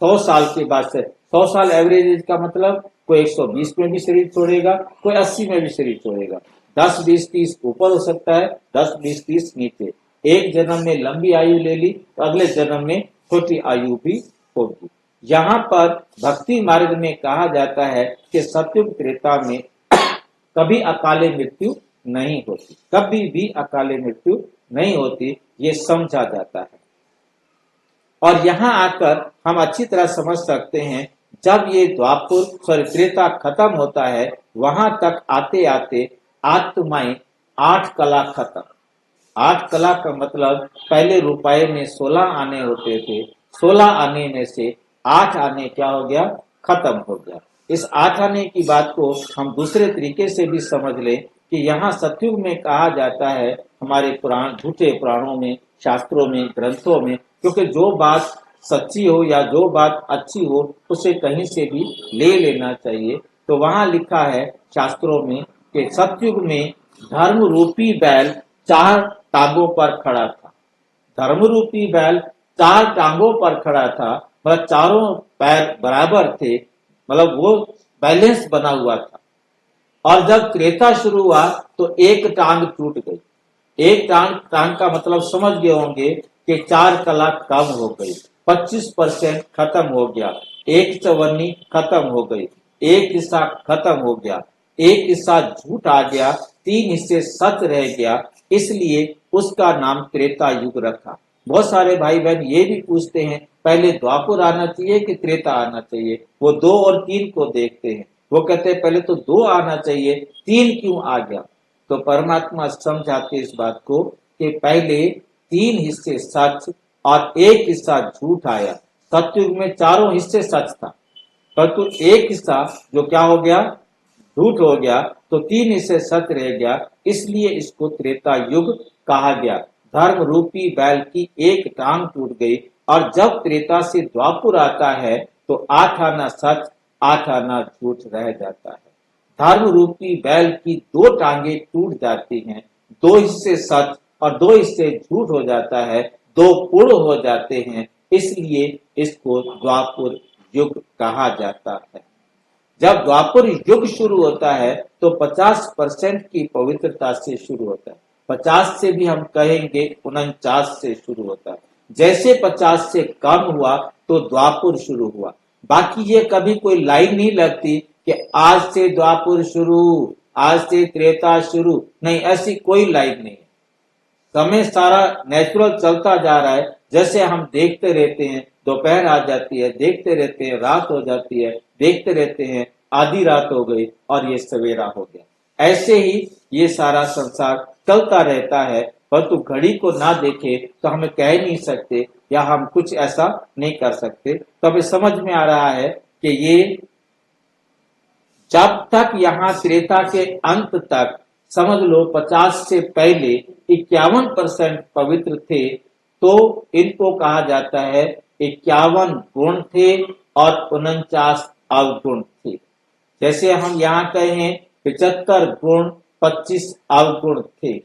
A: 100 साल के बाद से, 100 साल एवरेज एज का मतलब कोई 120 में भी शरीर छोड़ेगा, कोई 80 में भी शरीर छोड़ेगा, 10, 20, 30 ऊपर हो सकता है, 10, 20, 30 नीचे। एक जन्म में लंबी आयु ले ली तो अगले जन्म में छोटी आयु भी होगी। यहाँ पर भक्ति मार्ग में कहा जाता है कि सतयुग त्रेता में कभी अकाले मृत्यु नहीं होती, कभी भी अकाले मृत्यु नहीं होती, ये समझा जाता है। और यहाँ आकर हम अच्छी तरह समझ सकते हैं, जब ये द्वापर त्रेता खत्म होता है, वहां तक आते आते आत्माएं 8 कला खत्म। 8 कला का मतलब पहले रुपए में 16 आने होते थे, 16 आने में से 8 आने क्या हो गया, खत्म हो गया। इस 8 आने की बात को हम दूसरे तरीके से भी समझ लें कि यहाँ सतयुग में कहा जाता है, हमारे पुराण, झूठे पुराणों में, शास्त्रों में, ग्रंथों में, क्योंकि जो बात सच्ची हो या जो बात अच्छी हो उसे कहीं से भी ले लेना चाहिए। तो वहां लिखा है शास्त्रों में कि सतयुग में धर्म रूपी बैल 4 टांगों पर खड़ा था। धर्म रूपी बैल 4 टांगों पर खड़ा था, मतलब चारों पैर बराबर थे, मतलब वो बैलेंस बना हुआ था। और जब त्रेता शुरू हुआ तो एक टांग टूट गई। एक टांग का मतलब समझ गए होंगे कि 4 कला कम हो गई, 25% खत्म हो गया, एक चवन्नी खत्म हो गई, एक हिस्सा खत्म हो गया, एक हिस्सा झूठ आ गया, 3 हिस्से सच रह गया, इसलिए उसका नाम त्रेता युग रखा। बहुत सारे भाई बहन ये भी पूछते हैं पहले द्वापर आना चाहिए कि त्रेता आना चाहिए। वो 2 और 3 को देखते हैं, वो कहते हैं पहले तो 2 आना चाहिए, 3 क्यों आ गया? तो परमात्मा समझाते इस बात को कि पहले 3 हिस्से सच और एक हिस्सा झूठ आया। सतयुग में चारों हिस्से सच था, परंतु एक हिस्सा जो क्या हो गया, झूठ हो गया, तो 3 हिस्से सच रह गया, इसलिए इसको त्रेता युग कहा गया। धर्म रूपी बैल की एक टांग टूट गई, और जब त्रेता से द्वापुर आता है तो 8 आना सच 8 आना झूठ रह जाता है। धर्म रूपी बैल की 2 टांगे टूट जाती हैं, 2 हिस्से सच और 2 हिस्से झूठ हो जाता है, 2 पूर्ण हो जाते हैं, इसलिए इसको द्वापुर युग कहा जाता है। जब द्वापर युग शुरू होता है तो 50% की पवित्रता से शुरू होता है। 50 से भी हम कहेंगे 49 से शुरू होता है। जैसे 50 से कम हुआ तो द्वापर शुरू हुआ। बाकी ये कभी कोई लाइन नहीं लगती कि आज से द्वापर शुरू, आज से त्रेता शुरू, नहीं, ऐसी कोई लाइन नहीं है। समय सारा नेचुरल चलता जा रहा है। जैसे हम देखते रहते हैं दोपहर आ जाती है, देखते रहते हैं रात हो जाती है, देखते रहते हैं आधी रात हो गई और ये सवेरा हो गया। ऐसे ही ये सारा संसार चलता रहता है, परंतु घड़ी को ना देखे तो हमें कह नहीं सकते या हम कुछ ऐसा नहीं कर सकते। तो हमें समझ में आ रहा है कि ये जब तक यहाँ त्रेता के अंत तक समझ लो 50 से पहले 51% पवित्र थे, तो इनको कहा जाता है 51 गुण थे और 49 अवगुण थे। जैसे हम यहाँ कहें 75 गुण 25 अवगुण थे,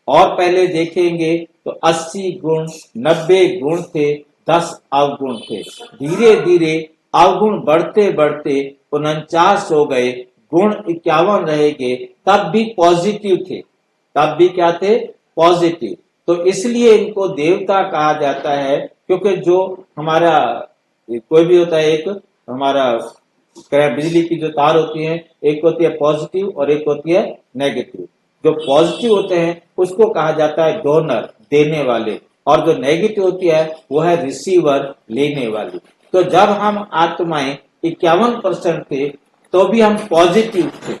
A: और पहले देखेंगे तो 80 गुण 90 गुण थे, 10 अवगुण थे। धीरे धीरे अवगुण बढ़ते बढ़ते 49 हो गए, गुण 51 रहेंगे, तब भी पॉजिटिव थे, तब भी क्या थे, पॉजिटिव। तो इसलिए इनको देवता कहा जाता है, क्योंकि जो हमारा कोई भी होता है, एक हमारा बिजली की जो तार होती है, एक होती है पॉजिटिव और एक होती है नेगेटिव। जो पॉजिटिव होते हैं उसको कहा जाता है डोनर, देने वाले, और जो नेगेटिव होती है वो है रिसीवर, लेने वाली। तो जब हम आत्माएं 51% थे तो भी हम पॉजिटिव थे,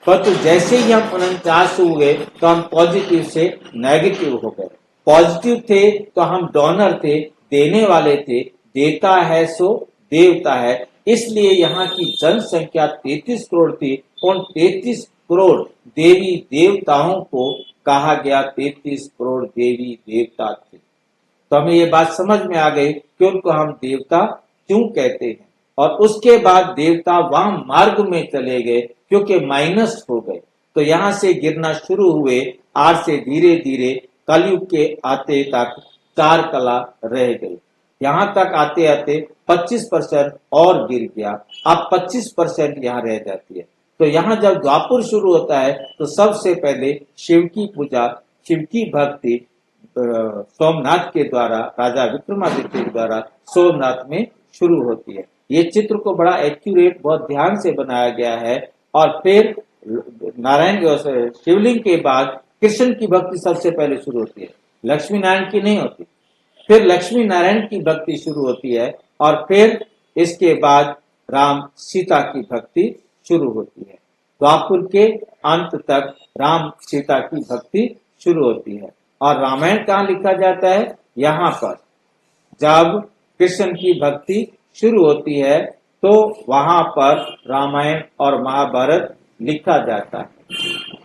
A: परंतु जैसे ही हम 49 हुए तो हम पॉजिटिव से नेगेटिव हो गए। पॉजिटिव थे तो हम डोनर थे, देने वाले थे, देता है सो देवता है। इसलिए यहाँ की जनसंख्या 33 करोड़ थी। उन 33 करोड़ देवी देवताओं को कहा गया 33 करोड़ देवी देवता थे। तो हमें ये बात समझ में आ गई कि उनको हम देवता क्यों कहते हैं। और उसके बाद देवता वहां मार्ग में चले गए क्योंकि माइनस हो गए, तो यहां से गिरना शुरू हुए। आज से धीरे धीरे कलयुग के आते तक 4 कला रह गई। यहां तक आते आते 25% और गिर गया, अब 25% यहाँ रह जाती है। तो यहाँ जब द्वापर शुरू होता है तो सबसे पहले शिव की पूजा, शिव की भक्ति सोमनाथ के द्वारा, राजा विक्रमादित्य के द्वारा सोमनाथ में शुरू होती है। ये चित्र को बड़ा एक्यूरेट, बहुत ध्यान से बनाया गया है। और फिर नारायण शिवलिंग के बाद कृष्ण की भक्ति सबसे पहले शुरू होती है, लक्ष्मी नारायण की नहीं होती। फिर लक्ष्मी नारायण की भक्ति शुरू होती है, और फिर इसके बाद राम सीता की भक्ति शुरू होती है। द्वापर के अंत तक राम सीता की भक्ति शुरू होती है। और रामायण कहाँ लिखा जाता है? यहाँ पर जब कृष्ण की भक्ति शुरू होती है तो वहां पर रामायण और महाभारत लिखा जाता है।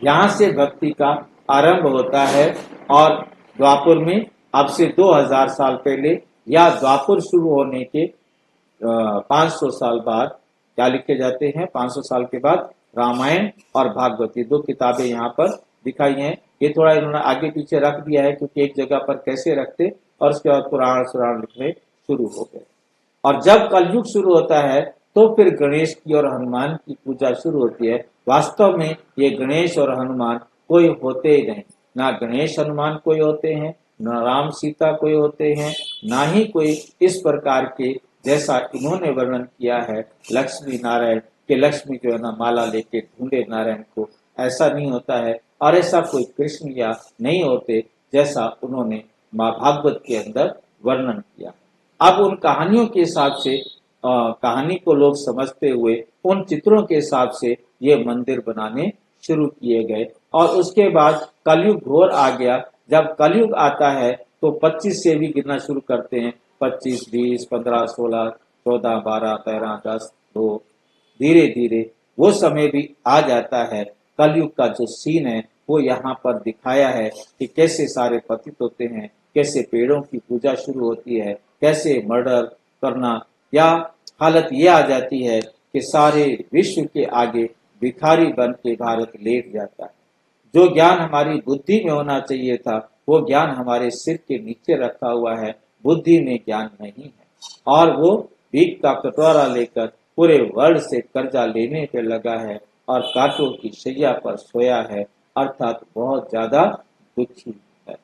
A: यहाँ से भक्ति का आरंभ होता है। और द्वापर में अब से 2000 साल पहले या द्वापर शुरू होने के 500 साल बाद क्या लिखे जाते हैं? 500 साल के बाद रामायण और भागवत, ये 2 किताबें यहाँ पर दिखाई हैं, ये थोड़ा इन्होंने आगे पीछे रख दिया है क्योंकि एक जगह पर कैसे रखते, और उसके बाद पुराण लिखने शुरू हो गए। और जब कलयुग शुरू होता है तो फिर गणेश की और हनुमान की पूजा शुरू होती है। वास्तव में ये गणेश और हनुमान कोई होते ही नहीं, ना गणेश हनुमान कोई होते हैं, न राम सीता कोई होते हैं, ना ही कोई इस प्रकार के जैसा इन्होंने वर्णन किया है लक्ष्मी नारायण के, लक्ष्मी जो है ना माला लेके ढूंढे नारायण को, ऐसा नहीं होता है। और ऐसा कोई कृष्ण या नहीं होते जैसा उन्होंने माँ भागवत के अंदर वर्णन किया। अब उन कहानियों के हिसाब से कहानी को लोग समझते हुए उन चित्रों के हिसाब से ये मंदिर बनाने शुरू किए गए। और उसके बाद कलयुग घोर आ गया। जब कलयुग आता है तो 25 से भी गिनना शुरू करते हैं, 25, 20, 15, 16, 14, 12, 13, 10, 2, धीरे धीरे वो समय भी आ जाता है। कलयुग का जो सीन है वो यहाँ पर दिखाया है कि कैसे सारे पतित होते हैं, कैसे पेड़ों की पूजा शुरू होती है, कैसे मर्डर करना, या हालत ये आ जाती है कि सारे विश्व के आगे भिखारी बन के भारत लेट जाता है। जो ज्ञान हमारी बुद्धि में होना चाहिए था वो ज्ञान हमारे सिर के नीचे रखा हुआ है, बुद्धि में ज्ञान नहीं है। और वो भीख का कटोरा लेकर पूरे वर्ल्ड से कर्जा लेने पे लगा है और कांटों की शैया पर सोया है, अर्थात बहुत ज्यादा दुखी है।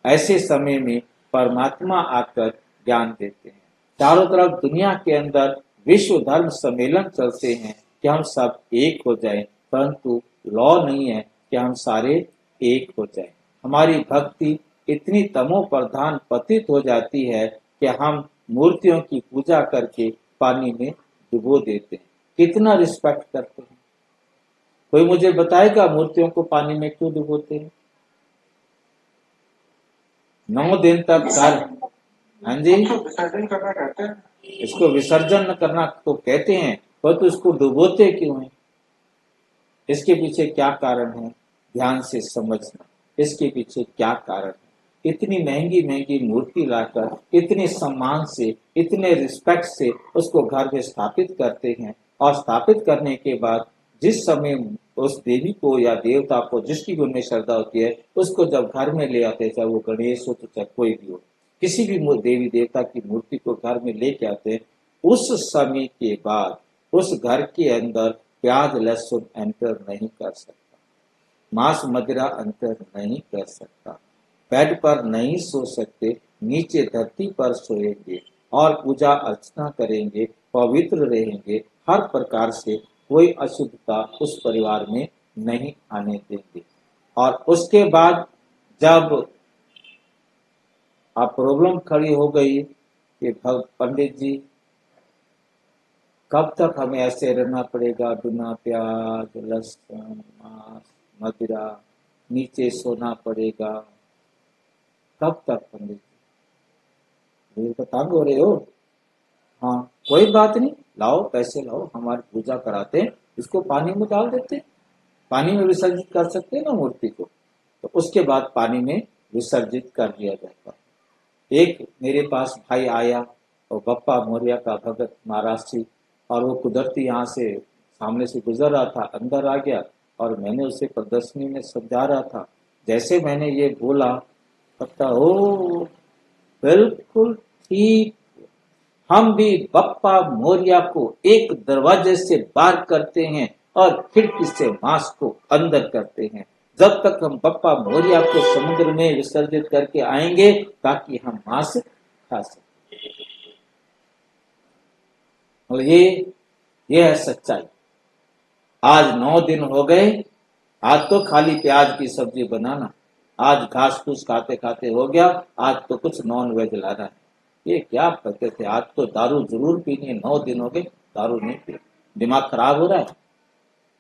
A: ऐसे समय में परमात्मा आकर ज्ञान देते हैं। चारों तरफ दुनिया के अंदर विश्व धर्म सम्मेलन चलते हैं कि हम सब एक हो जाएं, परंतु लॉ नहीं है कि हम सारे एक हो जाएं। हमारी भक्ति इतनी तमो प्रधान पतित हो जाती है कि हम मूर्तियों की पूजा करके पानी में डुबो देते हैं। कितना रिस्पेक्ट करते हैं? कोई मुझे बताएगा मूर्तियों को पानी में क्यों डुबोते हैं? 9 दिन तक घर, हाँ जी,
C: विसर्जन करना कहते हैं।
A: इसको विसर्जन करना तो कहते हैं, पर तो इसको डुबोते क्यों हैं? इसके पीछे क्या कारण है? ध्यान से समझना, इसके पीछे क्या कारण है। इतनी महंगी महंगी मूर्ति लाकर इतने सम्मान से, इतने रिस्पेक्ट से उसको घर में स्थापित करते हैं, और स्थापित करने के बाद जिस समय उस देवी को या देवता को, जिसकी भी उनमें श्रद्धा होती है, उसको जब घर में ले आते हैं, चाहे वो गणेश हो तो चाहे कोई भी हो, किसी भी देवी देवता की मूर्ति को घर में लेके आते हैं, उस समय के बाद उस घर के अंदर प्याज लहसुन एंटर नहीं कर सकता, मांस मदिरा एंटर नहीं कर सकता, बेड पर नहीं सो सकते, नीचे धरती पर सोएंगे और पूजा अर्चना करेंगे, पवित्र रहेंगे। हर प्रकार से कोई अशुद्धता उस परिवार में नहीं आने देंगे। और उसके बाद जब आप प्रॉब्लम खड़ी हो गई कि पंडित जी कब तक हमें ऐसे रहना पड़ेगा, बिना प्याज लहसुन मांस मदिरा, नीचे सोना पड़ेगा, कब तक पंडित जी? तो तंग हो रहे हो? हाँ कोई बात नहीं, लाओ पैसे लाओ, हमारी पूजा कराते हैं, इसको पानी में डाल देते हैं, पानी में विसर्जित कर सकते हैं ना मूर्ति को, तो उसके बाद पानी में विसर्जित कर दिया जाता है। एक मेरे पास भाई आया और बप्पा मौर्य का भगत महाराष्ट्री, और वो कुदरती यहाँ से सामने से गुजर रहा था, अंदर आ गया और मैंने उसे प्रदर्शनी में समझा रहा था। जैसे मैंने ये बोला, पता हो बिल्कुल ठीक, हम भी बप्पा मौर्य को एक दरवाजे से बाहर करते हैं और खिड़की से मांस को अंदर करते हैं, जब तक हम बप्पा मौर्य को समुद्र में विसर्जित करके आएंगे ताकि हम मांस खा सकें। और ये है सच्चाई। आज 9 दिन हो गए, आज तो खाली प्याज की सब्जी बनाना, आज घास फूस खाते खाते हो गया, आज तो कुछ नॉन वेज लाना है। ये क्या करते थे? आज तो दारू जरूर पीनी है, 9 दिन हो गए दारू नहीं पी, दिमाग खराब हो रहा है।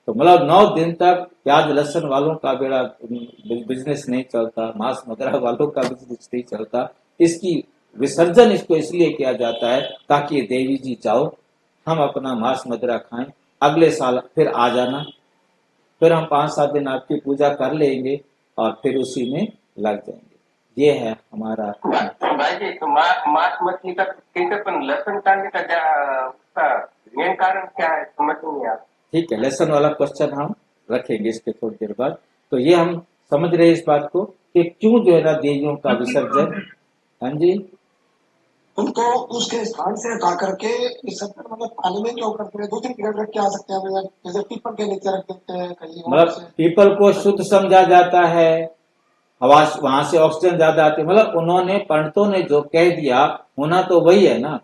A: तो मतलब 9 दिन तक प्याज लहसुन वालों का बेड़ा बिजनेस नहीं चलता, मांस मदिरा वालों का बिजनेस नहीं चलता। इसकी विसर्जन इसको इसलिए किया जाता है ताकि देवी जी जाओ, हम अपना मांस मदिरा खाएं, अगले साल फिर आ जाना, फिर हम 5-7 दिन आपकी पूजा कर लेंगे और फिर उसी में लग जाएंगे। ये है हमारा।
C: भाई जी, तो मांस मछली का कैसे, पण लहसुन काटने का उसका मेन कारण क्या है समझ नहीं आता।
A: ठीक है, लेसन वाला क्वेश्चन हम रखेंगे इसके थोड़ी देर बाद। तो ये हम समझ रहे हैं इस बात को कि क्यों जो है ना देवियों का विसर्जन, हाँ जी,
F: उनको उसके स्थान से हटा करके विसर्जन मतलब पानी में क्यों करते हैं? दूसरी जगह रख के आ सकते हैं भैया, जैसे पीपल के नीचे रख देते हैं कहीं और
A: मतलब
F: से।
A: पीपल को शुद्ध समझा जाता है, हवा वहां से ऑक्सीजन ज्यादा आती है, मतलब उन्होंने पंडितों ने जो कह दिया होना तो वही है ना।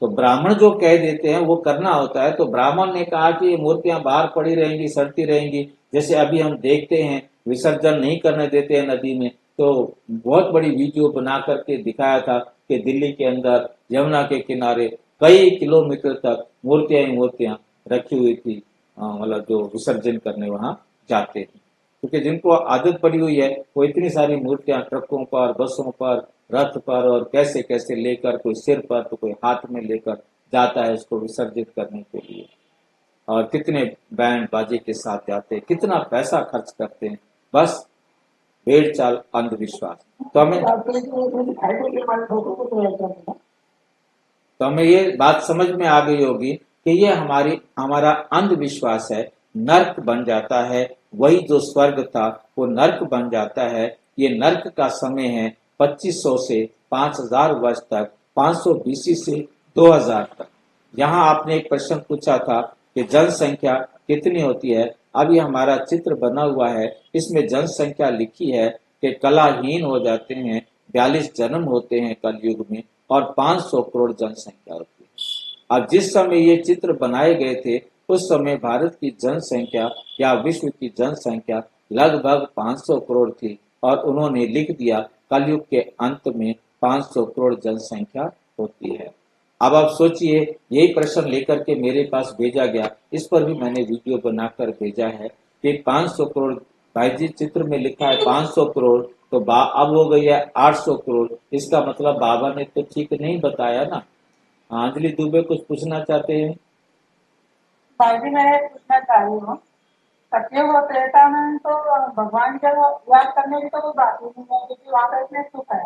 A: तो ब्राह्मण जो कह देते हैं वो करना होता है। तो ब्राह्मण ने कहा कि ये मूर्तियां बाहर पड़ी रहेंगी, सड़ती रहेंगी, जैसे अभी हम देखते हैं विसर्जन नहीं करने देते हैं नदी में। तो बहुत बड़ी वीडियो बना करके दिखाया था कि दिल्ली के अंदर यमुना के किनारे कई किलोमीटर तक मूर्तियां ही मूर्तियां रखी हुई थी, मतलब जो विसर्जन करने वहां जाते थे। क्योंकि जिनको आदत पड़ी हुई है वो इतनी सारी मूर्तियां ट्रकों पर, बसों पर, रथ पर और कैसे कैसे लेकर, कोई सिर पर तो कोई हाथ में लेकर जाता है उसको विसर्जित करने के लिए। और कितने बैंड बाजे के साथ जाते हैं, कितना पैसा खर्च करते हैं, बस भेड़ चाल अंधविश्वास। तो हमें ये बात समझ में आ गई होगी कि ये हमारा अंधविश्वास है। नर्क बन जाता है, वही जो स्वर्ग था वो नर्क बन जाता है। ये नर्क का समय है 2500 से 5000 वर्ष तक, 500 बीसी से 2000 तक। यहाँ आपने एक प्रश्न पूछा था कि जनसंख्या कितनी होती है। अब ये हमारा चित्र बना हुआ है, इसमें जनसंख्या लिखी है कि कलाहीन हो जाते हैं, 42 जन्म होते हैं कलयुग में और 500 करोड़ जनसंख्या होती है। अब जिस समय ये चित्र बनाए गए थे उस समय भारत की जनसंख्या या विश्व की जनसंख्या लगभग 500 करोड़ थी और उन्होंने लिख दिया कलयुग के अंत में 500 करोड़ जनसंख्या होती है। अब आप सोचिए, यही प्रश्न लेकर के मेरे पास भेजा गया, इस पर भी मैंने वीडियो बनाकर भेजा है कि 500 करोड़, भाई जी चित्र में लिखा है 500 करोड़, तो अब हो गई है 800 करोड़। इसका मतलब बाबा ने तो ठीक नहीं बताया ना। अंजलि दुबे कुछ पूछना चाहते हैं?
B: भाई जी मैं पूछना चाह रही हूँ, सत्युग और त्रेता में तो भगवान का याद करने की तो कोई बात ही नहीं है, क्योंकि वहाँ पर इतने सुख है।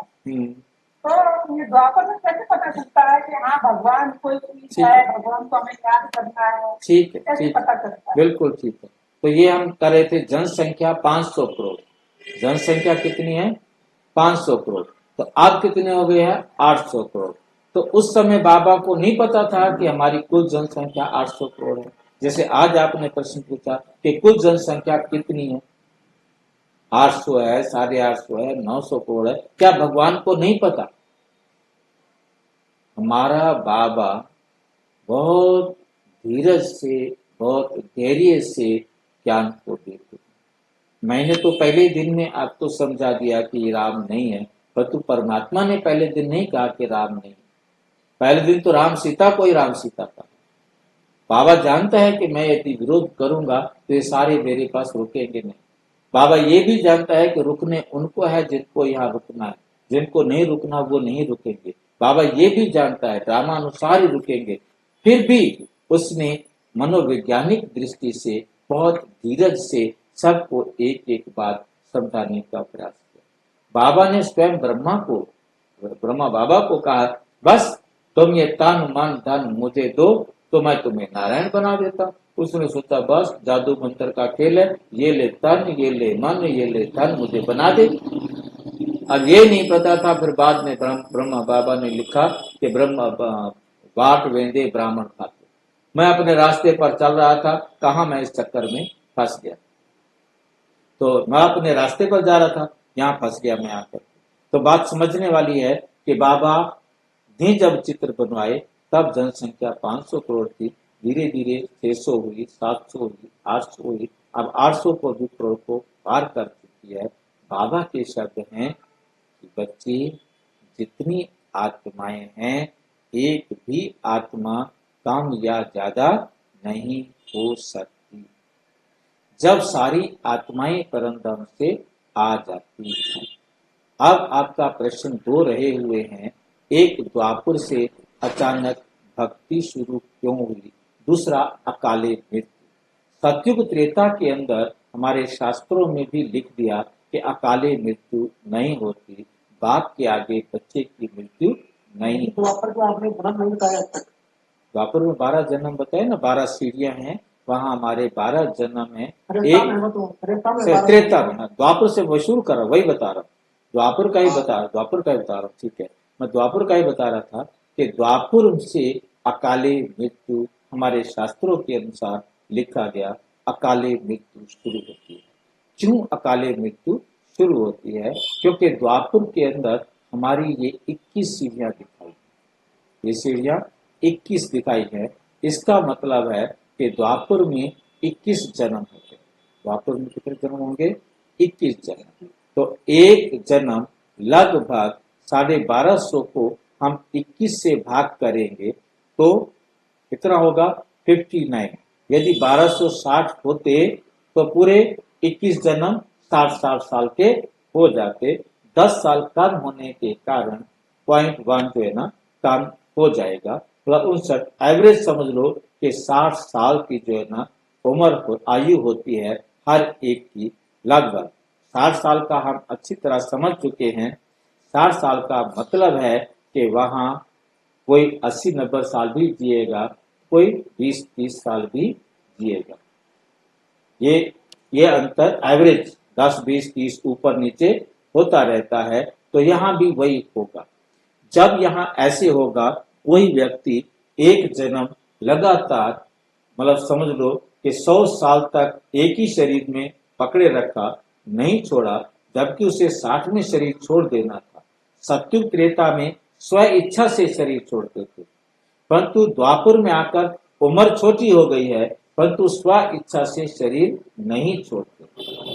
B: तो ये द्वापर में कैसे पता चलता है कि हाँ भगवान कोई चीज
A: ठीक
B: है,
A: है,
B: भगवान को हमें याद करना है,
A: ठीक है,
B: कैसे
A: ठीक
B: पता चलता है?
A: बिल्कुल ठीक है। तो ये हम कर रहे थे जनसंख्या 500 करोड़। जनसंख्या कितनी है? 500 करोड़। तो अब कितने हो गए हैं? 800 करोड़। तो उस समय बाबा को नहीं पता था कि हमारी कुल जनसंख्या 800 करोड़ है। जैसे आज आपने प्रश्न पूछा कि कुल जनसंख्या कितनी है, 800 है, 850 है, 900 करोड़ है, क्या भगवान को नहीं पता? हमारा बाबा बहुत धीरज से, बहुत धैर्य से ज्ञान को देते। मैंने तो पहले दिन में आपको समझा दिया कि ये राम नहीं है, परंतु परमात्मा ने पहले दिन नहीं कहा कि राम नहीं। पहले दिन तो राम सीता को ही राम सीता था। बाबा जानता है कि मैं यदि विरोध करूंगा तो ये सारे मेरे पास रुकेंगे नहीं। बाबा ये भी जानता है कि रुकने उनको है जिनको यहाँ रुकना है, जिनको नहीं रुकना वो नहीं रुकेंगे। बाबा ये भी जानता है ड्रामानुसार ही रुकेंगे। फिर भी उसने मनोवैज्ञानिक दृष्टि से बहुत धीरज से सबको एक एक बात समझाने का प्रयास किया। बाबा ने स्वयं ब्रह्मा बाबा को कहा, बस तुम ये तन मन धन मुझे दो तो मैं तुम्हें नारायण बना देता। उसने सोचा बस जादू मंत्र का खेल है, ये ले तन, ये ले मन, ये ले धन, मुझे बना दे। अब ये नहीं पता था, फिर बाद में ब्रह्मा बाबा ने लिखा कि ब्रह्मा बाट वेंदे ब्राह्मण खाते। मैं अपने रास्ते पर चल रहा था, कहा मैं इस चक्कर में फंस गया। तो मैं अपने रास्ते पर जा रहा था, यहाँ फंस गया मैं आकर। तो बात समझने वाली है कि बाबा ने जब चित्र बनवाए तब जनसंख्या 500 करोड़ थी, धीरे धीरे 600 हुई, 700 हुई, 800 हुई, अब 800 को भी करोड़ को पार कर चुकी है। बाबा के शब्द हैं कि बच्चे, जितनी आत्माएं हैं, एक भी आत्मा कम या ज्यादा नहीं हो सकती जब सारी आत्माएं परम धाम से आ जाती हैं। अब आपका प्रश्न दो रहे हुए हैं, एक द्वापर से अचानक भक्ति शुरू क्यों हुई, दूसरा अकाले मृत्यु। सतयुग त्रेता के अंदर हमारे शास्त्रों में भी लिख दिया कि अकाले मृत्यु नहीं होती, बाप के आगे बच्चे की मृत्यु नहीं।
F: द्वापर को आपने जन्म नहीं बताया अब तक।
A: द्वापर में 12 जन्म बताए ना, 12 सीढ़ियां हैं, वहां हमारे 12 जन्म है।
F: त्रेता में वो तो त्रेता में 12
A: त्रेता में, द्वापर से मशहूर कर रहा हूं, वही बता रहा हूँ, द्वापर का ही बता रहा हूँ। ठीक है, मैं द्वापर का ही बता रहा था कि द्वापर से अकाले मृत्यु हमारे शास्त्रों के अनुसार लिखा गया, अकाले मृत्यु शुरू होती है। क्यों अकाले मृत्यु शुरू होती है? क्योंकि द्वापर के अंदर हमारी ये 21 सीढ़ियां दिखाई, ये सीढ़ियां 21 दिखाई है। इसका मतलब है कि द्वापर में 21 जन्म होते हैं। द्वापर में कितने जन्म होंगे? 21 जन्म। तो एक जन्म लगभग 1250 को हम 21 से भाग करेंगे तो कितना होगा? 59। यदि 1260 होते तो पूरे 21 जन्म 60-60 साल के हो जाते। 10 साल कम होने के कारण 0.1 जो है ना कम हो जाएगा। 59 एवरेज समझ लो कि 60 साल की जो है ना उम्र आयु होती है हर एक की। लगभग 60 साल का हम अच्छी तरह समझ चुके हैं। 60 साल का मतलब है कि वहां कोई 80-90 साल भी जिएगा, कोई 20-30 साल भी जिएगा। ये अंतर एवरेज 10-20-30 ऊपर नीचे होता रहता है। तो यहाँ भी वही होगा। जब यहाँ ऐसे होगा, कोई व्यक्ति एक जन्म लगातार मतलब समझ लो कि 100 साल तक एक ही शरीर में पकड़े रखा, नहीं छोड़ा, जबकि उसे 60वें शरीर छोड़ देना था। सत्युग त्रेता में स्व इच्छा से शरीर छोड़ते थे, परंतु द्वापर में आकर उम्र छोटी हो गई है, परंतु स्व इच्छा से शरीर नहीं छोड़ते।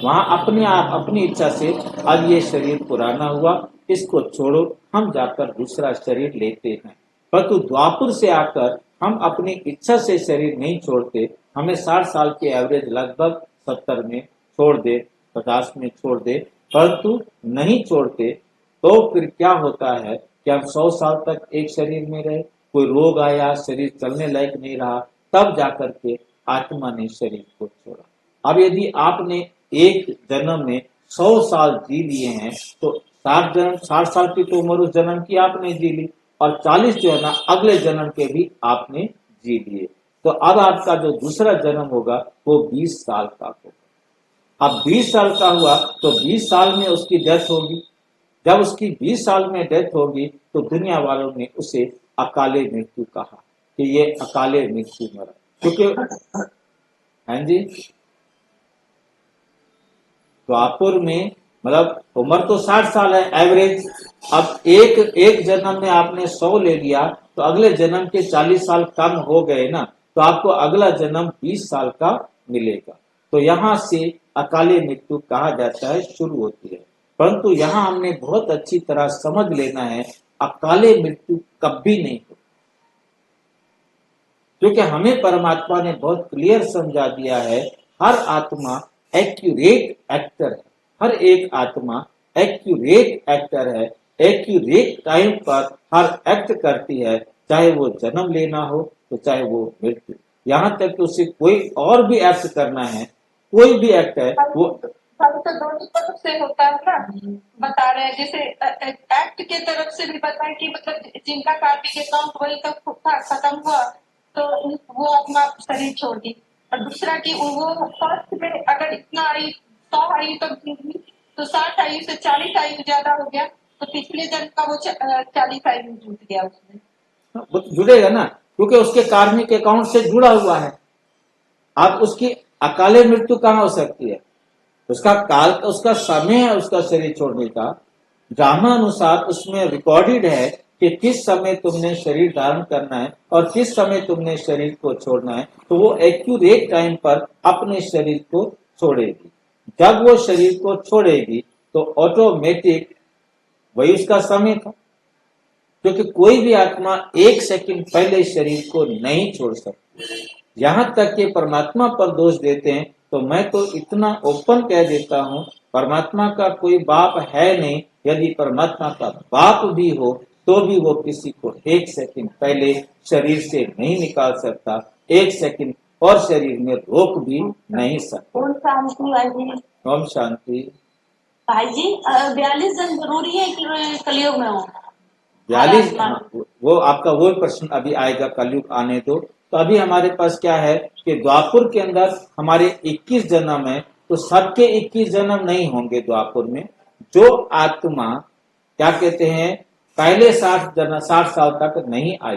A: वहां अपने आप अपनी इच्छा से अब ये शरीर पुराना हुआ, इसको छोड़ो, हम जाकर दूसरा शरीर लेते हैं। परंतु द्वापर से आकर हम अपनी इच्छा से शरीर नहीं छोड़ते। हमें 60 साल के एवरेज लगभग 70 में छोड़ दे, 50 में छोड़ दे, परंतु नहीं छोड़ते तो फिर क्या होता है कि हम 100 साल तक एक शरीर में रहे, कोई रोग आया, शरीर चलने लायक नहीं रहा, तब जाकर के आत्मा ने शरीर को छोड़ा। अब यदि आपने एक जन्म में 100 साल जी लिए हैं तो 60 साल की तो उम्र उस जन्म की आपने जी ली, और 40 जो है ना अगले जन्म के भी आपने जी लिए। तो अब आपका जो दूसरा जन्म होगा वो 20 साल का होगा। अब 20 साल का हुआ तो 20 साल में उसकी डेथ होगी। जब उसकी 20 साल में डेथ होगी तो दुनिया वालों ने उसे अकाले मृत्यु कहा कि ये अकाले मृत्यु मरा, क्योंकि हाँ जी द्वापर में मतलब उम्र तो 60 साल है एवरेज। अब एक जन्म में आपने 100 ले लिया तो अगले जन्म के 40 साल कम हो गए ना, तो आपको अगला जन्म 20 साल का मिलेगा। तो यहाँ से अकाले मृत्यु कहा जाता है शुरू होती है। परंतु यहाँ हमने बहुत अच्छी तरह समझ लेना है, अकाले मृत्यु कभी नहीं होती, क्योंकि हमें परमात्मा ने बहुत क्लियर समझा दिया है। हर आत्मा एक्यूरेट एक्टर है, हर एक आत्मा एक्यूरेट एक्टर है, एक्यूरेट टाइम पर हर एक्ट करती है, चाहे वो जन्म लेना हो तो चाहे वो मृत्यु। यहाँ तक कि उसे कोई और भी एक्ट करना है, कोई भी एक्ट है वो
B: हम तो दोनों तरफ से होता है ना, बता रहे हैं। जैसे एक्ट के तरफ से भी बताए कि मतलब जिनका कार्मिक अकाउंट वही तक खत्म हुआ तो वो अपना शरीर छोड़ दी, और दूसरा कि वो फर्स्ट में अगर इतना आयु 100 आयु तक जीवी तो 60 आयु से 40 आयु ज्यादा हो गया, तो पिछले जन्म का वो 40 आयु जुट गया उसमें।
A: वो जुड़ेगा ना, क्योंकि उसके कार्मिक अकाउंट से जुड़ा हुआ है। अब उसकी अकाले मृत्यु कहाँ हो सकती है? उसका काल, उसका समय है उसका शरीर छोड़ने का। ड्रामा अनुसार उसमें रिकॉर्डेड है कि किस समय तुमने शरीर धारण करना है और किस समय तुमने शरीर को छोड़ना है, तो वो एक्यूरेट टाइम पर अपने शरीर को छोड़ेगी। जब वो शरीर को छोड़ेगी तो ऑटोमेटिक वही उसका समय था, क्योंकि कोई भी आत्मा 1 सेकंड पहले शरीर को नहीं छोड़ सकती। यहाँ तक कि परमात्मा पर दोष देते हैं, तो मैं तो इतना ओपन कह देता हूँ, परमात्मा का कोई बाप है नहीं। यदि परमात्मा का बाप भी हो तो भी वो किसी को 1 सेकंड पहले शरीर से नहीं निकाल सकता, 1 सेकंड और शरीर में रोक भी नहीं सकता।
E: ओम शांति भाई जी।
A: ओम शांति।
E: भाई जी 42 जन जरूरी है कि कलयुग में हो?
A: 42, वो आपका वो प्रश्न अभी आएगा, कलयुग आने दो। तो तो अभी हमारे पास क्या है कि द्वापुर के अंदर हमारे 21 जन्म है, तो सबके 21 जन्म नहीं होंगे द्वापुर में। जो आत्मा क्या कहते हैं पहले 60 साल तक नहीं आई,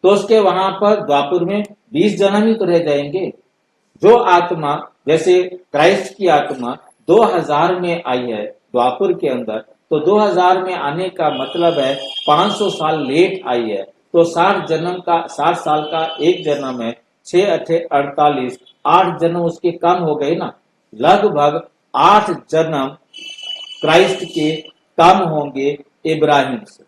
A: तो उसके वहां पर द्वापुर में 20 जन्म ही तो रह जाएंगे। जो आत्मा जैसे क्राइस्ट की आत्मा 2000 में आई है द्वापुर के अंदर, तो 2000 में आने का मतलब है 500 साल लेट आई है, तो 60 साल का एक जन्म है, 6 अठे 48, 8 जन्म उसके कम हो गए ना। लगभग 8 जन्म क्राइस्ट के कम होंगे इब्राहिम से।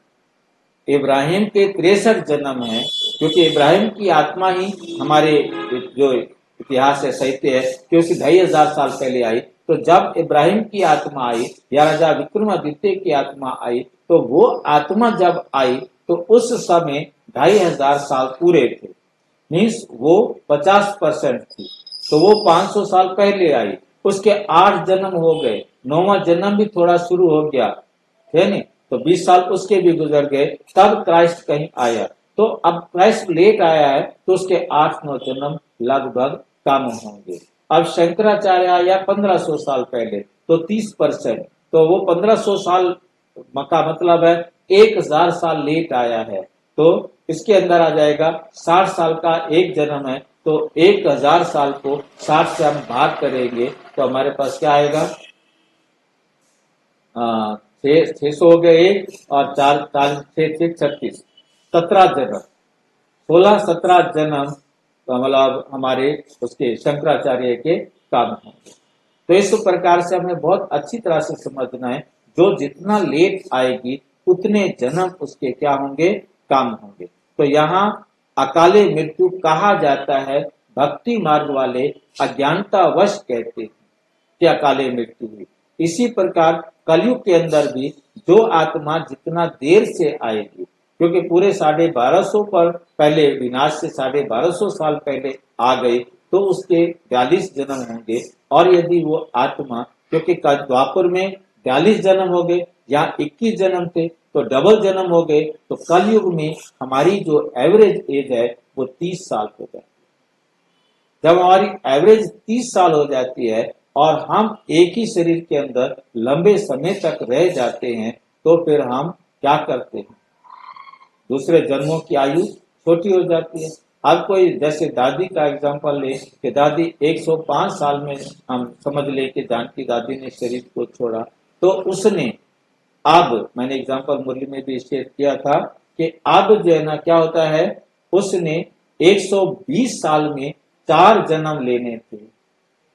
A: इब्राहिम के 63 जन्म हैं, क्योंकि इब्राहिम की आत्मा ही हमारे जो इतिहास है साहित्य है कि उसकी 2500 साल पहले आई। तो जब इब्राहिम की आत्मा आई या राजा विक्रमादित्य की आत्मा आई, तो वो आत्मा जब आई तो उस समय 2500 साल पूरे थे, मीन्स वो 50% थी, तो वो 500 साल पहले आई। उसके 8 जन्म हो गए, 9वां जन्म भी थोड़ा शुरू हो गया है नहीं, तो 20 साल उसके भी गुजर गए, तब क्राइस्ट कहीं आया। तो अब क्राइस्ट लेट आया है, तो उसके 8-9 जन्म लगभग कम होंगे। अब शंकराचार्य आया 1500 साल पहले, तो 30%, तो वो 1500 साल का मतलब है 1000 साल लेट आया है, तो इसके अंदर आ जाएगा 60 साल का एक जन्म है, तो 1000 साल को 60 से हम भाग करेंगे तो हमारे पास क्या आएगा, 600 हो गए एक, और 4 6 36, 17 जन्म, 16-17 जन्म मतलब हमारे उसके शंकराचार्य के काम होंगे। तो इस प्रकार से हमें बहुत अच्छी तरह से समझना है, जो जितना लेट आएगी उतने जन्म उसके क्या होंगे, काम होंगे। तो यहाँ अकाले मृत्यु कहा जाता है, भक्ति मार्ग वाले अज्ञानतावश कहते हैं कि अकाले मृत्यु हुई। इसी प्रकार कलयुग के अंदर भी जो आत्मा जितना देर से आएगी, क्योंकि पूरे 1250 पर पहले विनाश से 1250 साल पहले आ गई, तो उसके 42 जन्म होंगे। और यदि वो आत्मा, क्योंकि द्वापर में 42 जन्म हो गए, यहाँ 21 जन्म थे तो डबल जन्म हो गए, तो कलयुग में हमारी जो एवरेज एज है वो 30 साल हो जाती है। जब हमारी एवरेज 30 साल हो जाती है और हम एक ही शरीर के अंदर लंबे समय तक रह जाते हैं, तो फिर हम क्या करते हैं, दूसरे जन्मों की आयु छोटी हो जाती है। अब कोई जैसे दादी का एग्जांपल ले कि दादी 105 साल में हम समझ ले कि जानकी दादी ने शरीर को छोड़ा, तो उसने अब मैंने एग्जांपल मुरली में भी शेयर किया था कि अब जो है ना क्या होता है, उसने 120 साल में 4 जन्म लेने थे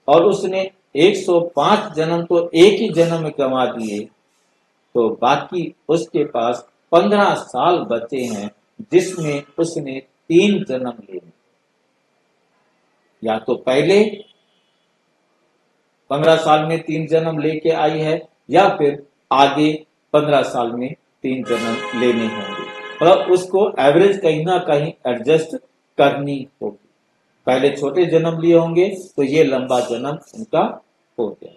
A: और उसने 105 जन्म तो एक ही जन्म में गंवा दिए, तो बाकी उसके पास 15 साल बचे हैं जिसमें उसने 3 जन्म लेने। या तो पहले 15 साल में 3 जन्म लेके आई है, या फिर आगे 15 साल में 3 जन्म लेने होंगे, मतलब उसको एवरेज कहीं ना कहीं एडजस्ट करनी होगी। पहले छोटे जन्म लिए होंगे तो ये लंबा जन्म उनका हो गया।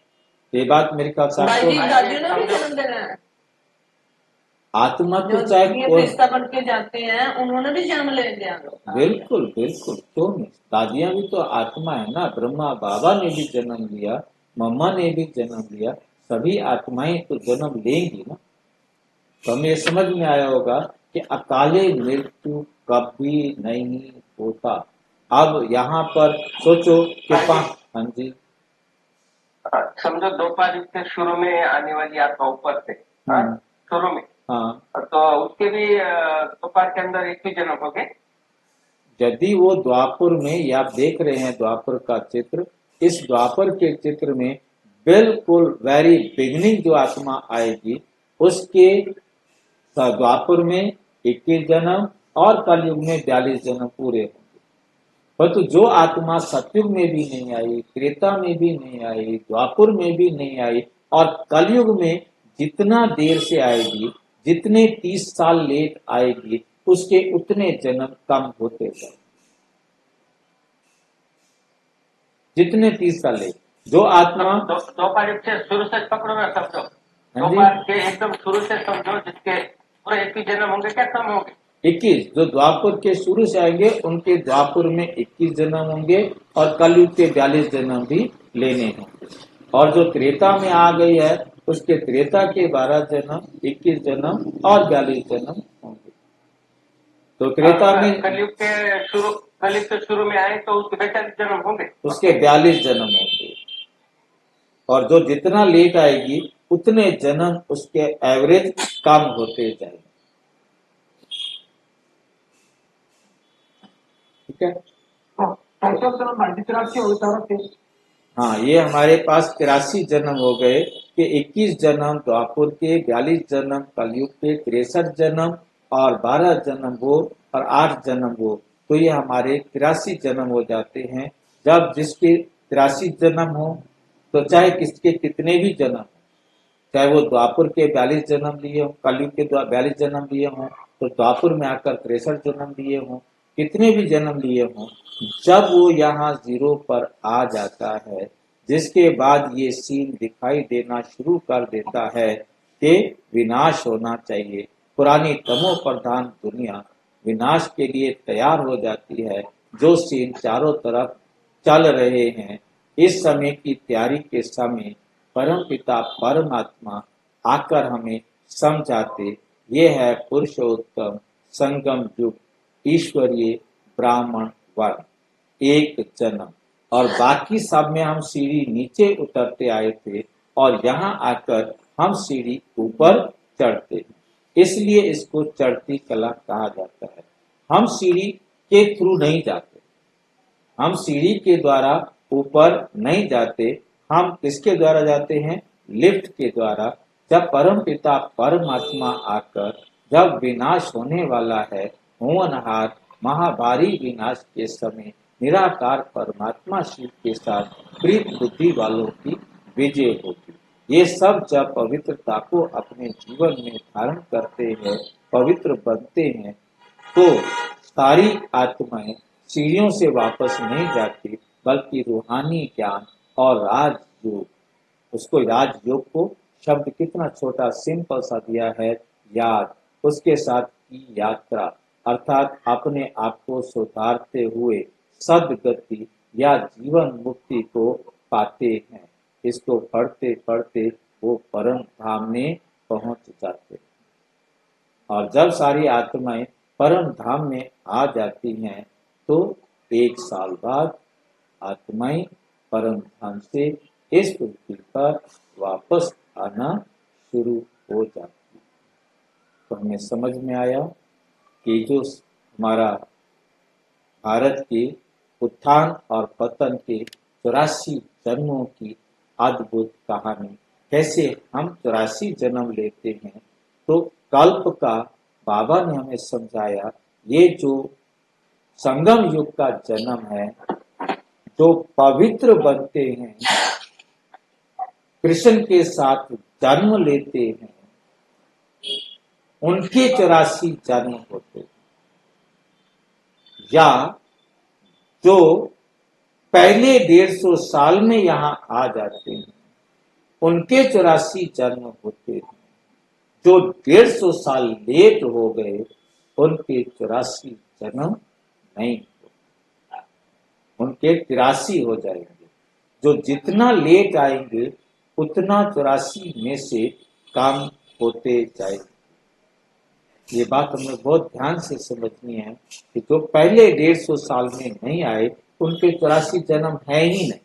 A: ये बात मेरे ख्याल से
B: भाई जी,
A: आपको
B: दादी ने भी जन्म देना है,
A: आत्मा
B: जो
A: तो चाहे
B: ये
A: कोई,
B: रिश्ता बन के जाते हैं उन्होंने भी जन्म ले लिया।
A: बिल्कुल बिल्कुल, क्यों नहीं, दादियां भी तो आत्मा है ना। ब्रह्मा बाबा ने भी जन्म लिया, मम्मा ने भी जन्म लिया, सभी आत्माएं तो जन्म लेंगी ना। तो हमें ये समझ में आया होगा कि अकाले मृत्यु कभी नहीं होता। अब यहाँ पर सोचो कि हाँ जी,
C: समझो दोपहर के शुरू में आने वाली आत्मा ऊपर से, शुरू में,
A: हाँ,
C: तो उसके भी दोपहर के अंदर एक ही जन्म हो गए।
A: यदि वो द्वापर में, ये आप देख रहे हैं द्वापर का चित्र, इस द्वापर के चित्र में बिल्कुल वेरी बिगिनिंग जो आत्मा आएगी उसके द्वापर में 21 जन्म और कलयुग में 42 जन्म पूरे होंगे। परंतु जो आत्मा सतयुग में भी नहीं आई, त्रेता में भी नहीं आई, द्वापर में भी नहीं आई, और कलयुग में जितना देर से आएगी, जितने 30 साल लेट आएगी, उसके उतने जन्म कम होते जाए। जितने 30 साल लेट, जो आत्मा
C: दोपहर से शुरू से पकड़ो ना, समझो दोपहर के एकदम शुरू से समझो, जिसके पूरे 21 जन्म होंगे क्या कम होंगे?
A: 21 जो द्वापर के शुरू से आएंगे उनके द्वापर में 21 जन्म होंगे और कलयुग के 42 जन्म भी लेने होंगे। और जो त्रेता में आ गई है उसके त्रेता के 12 जन्म, 21 जन्म और 42 जन्म होंगे। तो त्रेता में
C: कलयुग के शुरू में आए तो उसके 42 जन्म होंगे,
A: उसके 42 जन्म होंगे। और जो जितना लेट आएगी उतने जन्म उसके एवरेज कम होते जाएंगे। ठीक है,
F: टोटल जन्म 83 हो गए।
A: हाँ, ये हमारे पास 83 जन्म हो गए कि 21 जन्म द्वापर के, 42 जन्म कलयुग के, 63 जन्म और 12 जन्म वो और 8 जन्म वो, तो ये हमारे 83 जन्म हो जाते हैं। जब जिसके 83 जन्म हो तो चाहे किसके कितने भी जन्म, चाहे वो द्वापर के 42 जन्म लिए हों, कलयुग के 42 जन्म लिए हों, तो द्वापर में आकर 63 जन्म लिए हों, कितने भी जन्म लिए हों, जब वो यहाँ 0 पर आ जाता है, जिसके बाद ये सीन दिखाई देना शुरू कर देता है कि विनाश होना चाहिए, पुरानी तमो प्रधान दुनिया विनाश के लिए तैयार हो जाती है। जो सीन चारों तरफ चल रहे हैं, इस समय की तैयारी के समय परमपिता परमात्मा आकर हमें समझाते, ये है पुरुषोत्तम संगम युग, ईश्वरीय ब्राह्मण वर्ण, एक जन्म। और बाकी सब में हम सीढ़ी नीचे उतरते आए थे और यहाँ आकर हम सीढ़ी ऊपर चढ़ते, इसलिए इसको चढ़ती कला कहा जाता है। हम सीढ़ी के थ्रू नहीं जाते, हम सीढ़ी के द्वारा ऊपर नहीं जाते, हम किसके द्वारा जाते हैं? लिफ्ट के द्वारा। जब परमपिता परमात्मा आकर जब विनाश होने वाला है, होनहार महाभारी विनाश के समय निराकार परमात्मा शिव के साथ प्रीत बुद्धि वालों की विजय होगी। ये सब जब पवित्रता को अपने जीवन में धारण करते हैं, पवित्र बनते हैं, तो सारी आत्माएं सीढ़ियों से वापस नहीं जाती, बल्कि रूहानी ज्ञान और राजयोग, उसको राजयोग को शब्द कितना छोटा सिंपल सा दिया है, याद, उसके साथ की यात्रा, अर्थात अपने आप को सुधारते हुए सदगति या जीवन मुक्ति को पाते हैं। इसको पढ़ते पढ़ते वो परम धाम में पहुंच जाते हैं। और जब सारी आत्माएं परम धाम में आ जाती हैं, तो 1 साल बाद आत्माएं परम धाम से इस पृथ्वी पर वापस आना शुरू हो जाती। तो हमें समझ में आया कि जो हमारा भारत के उत्थान और पतन के 84 जन्मों की अद्भुत कहानी, कैसे हम 84 जन्म लेते हैं। तो कल्प का बाबा ने हमें समझाया, ये जो संगम युग का जन्म है, जो पवित्र बनते हैं, कृष्ण के साथ जन्म लेते हैं, उनके 84 जन्म होते हैं। या जो पहले 150 साल में यहाँ आ जाते हैं, उनके 84 जन्म होते हैं। जो 150 साल लेट हो गए, उनके 84 जन्म नहीं होते, उनके 83 हो जाएंगे। जो जितना लेट आएंगे उतना 84 में से काम होते जाएंगे। ये बात हमें बहुत ध्यान से समझनी है कि जो पहले 150 साल में नहीं आए, उनके 84 जन्म है ही नहीं।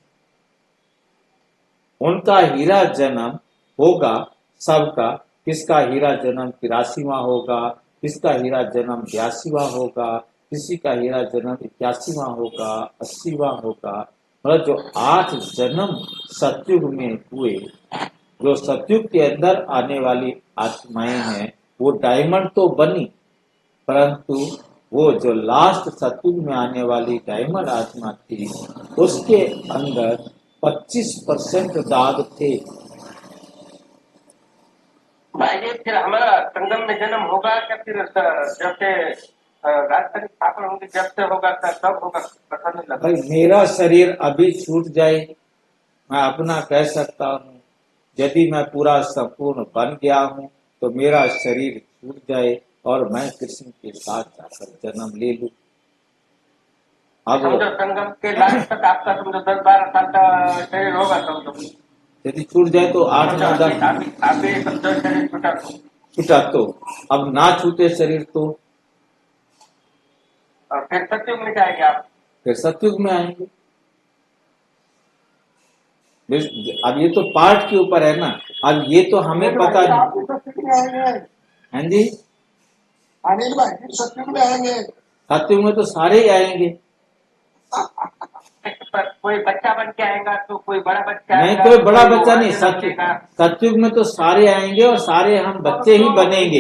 A: उनका हीरा जन्म होगा सबका, किसका हीरा जन्म 83वां होगा, किसका हीरा जन्म 82वां होगा, किसी का हीरा जन्म 81वां होगा, 80वां होगा। मतलब जो 8 जन्म सतयुग में हुए, जो सतयुग के अंदर आने वाली आत्माएं हैं, वो डायमंड तो बनी, परंतु वो जो लास्ट सतयुग में आने वाली डायमंड आत्मा थी, उसके अंदर 25% दाग थे।
C: भाई जी, फिर हमारा संगम में जन्म होगा क्या? फिर जब से राजधानी स्थापना होगी, जब से होगा तब होगा, पता नहीं लगा।
A: भाई मेरा शरीर अभी छूट जाए, मैं अपना कह सकता हूँ। यदि मैं पूरा संपूर्ण बन गया हूँ तो मेरा शरीर छूट जाए, और मैं कृष्ण के साथ जाकर जन्म ले लूं। अब
C: समझो संगम के लास्ट तक आपका समझो 10-12 साल का शरीर होगा समझो।
A: यदि छूट जाए तो 8-9-10
C: अभी समझो शरीर छूटा
A: छूटा तो, अब ना छूटे शरीर तो
C: और फिर सत्युग में जाएंगे आप।
A: फिर सतयुग में आएंगे। अब ये तो पाठ के ऊपर है ना, अब ये तो हमें पता नहीं।
F: आप भी सत्युग में आएंगे।
A: हाँ जी,
F: अनिल भाई सत्युग में आएंगे।
A: सतयुग में तो सारे ही आएंगे।
C: पर कोई बच्चा बन के आएगा तो कोई बड़ा बच्चा
A: नहीं,
C: आएगा,
A: कोई बड़ा बच्चा
C: वहाँ
A: नहीं,
C: जन्म लेगा।
A: सतयुग में तो सारे आएंगे और सारे हम बच्चे ही बनेंगे,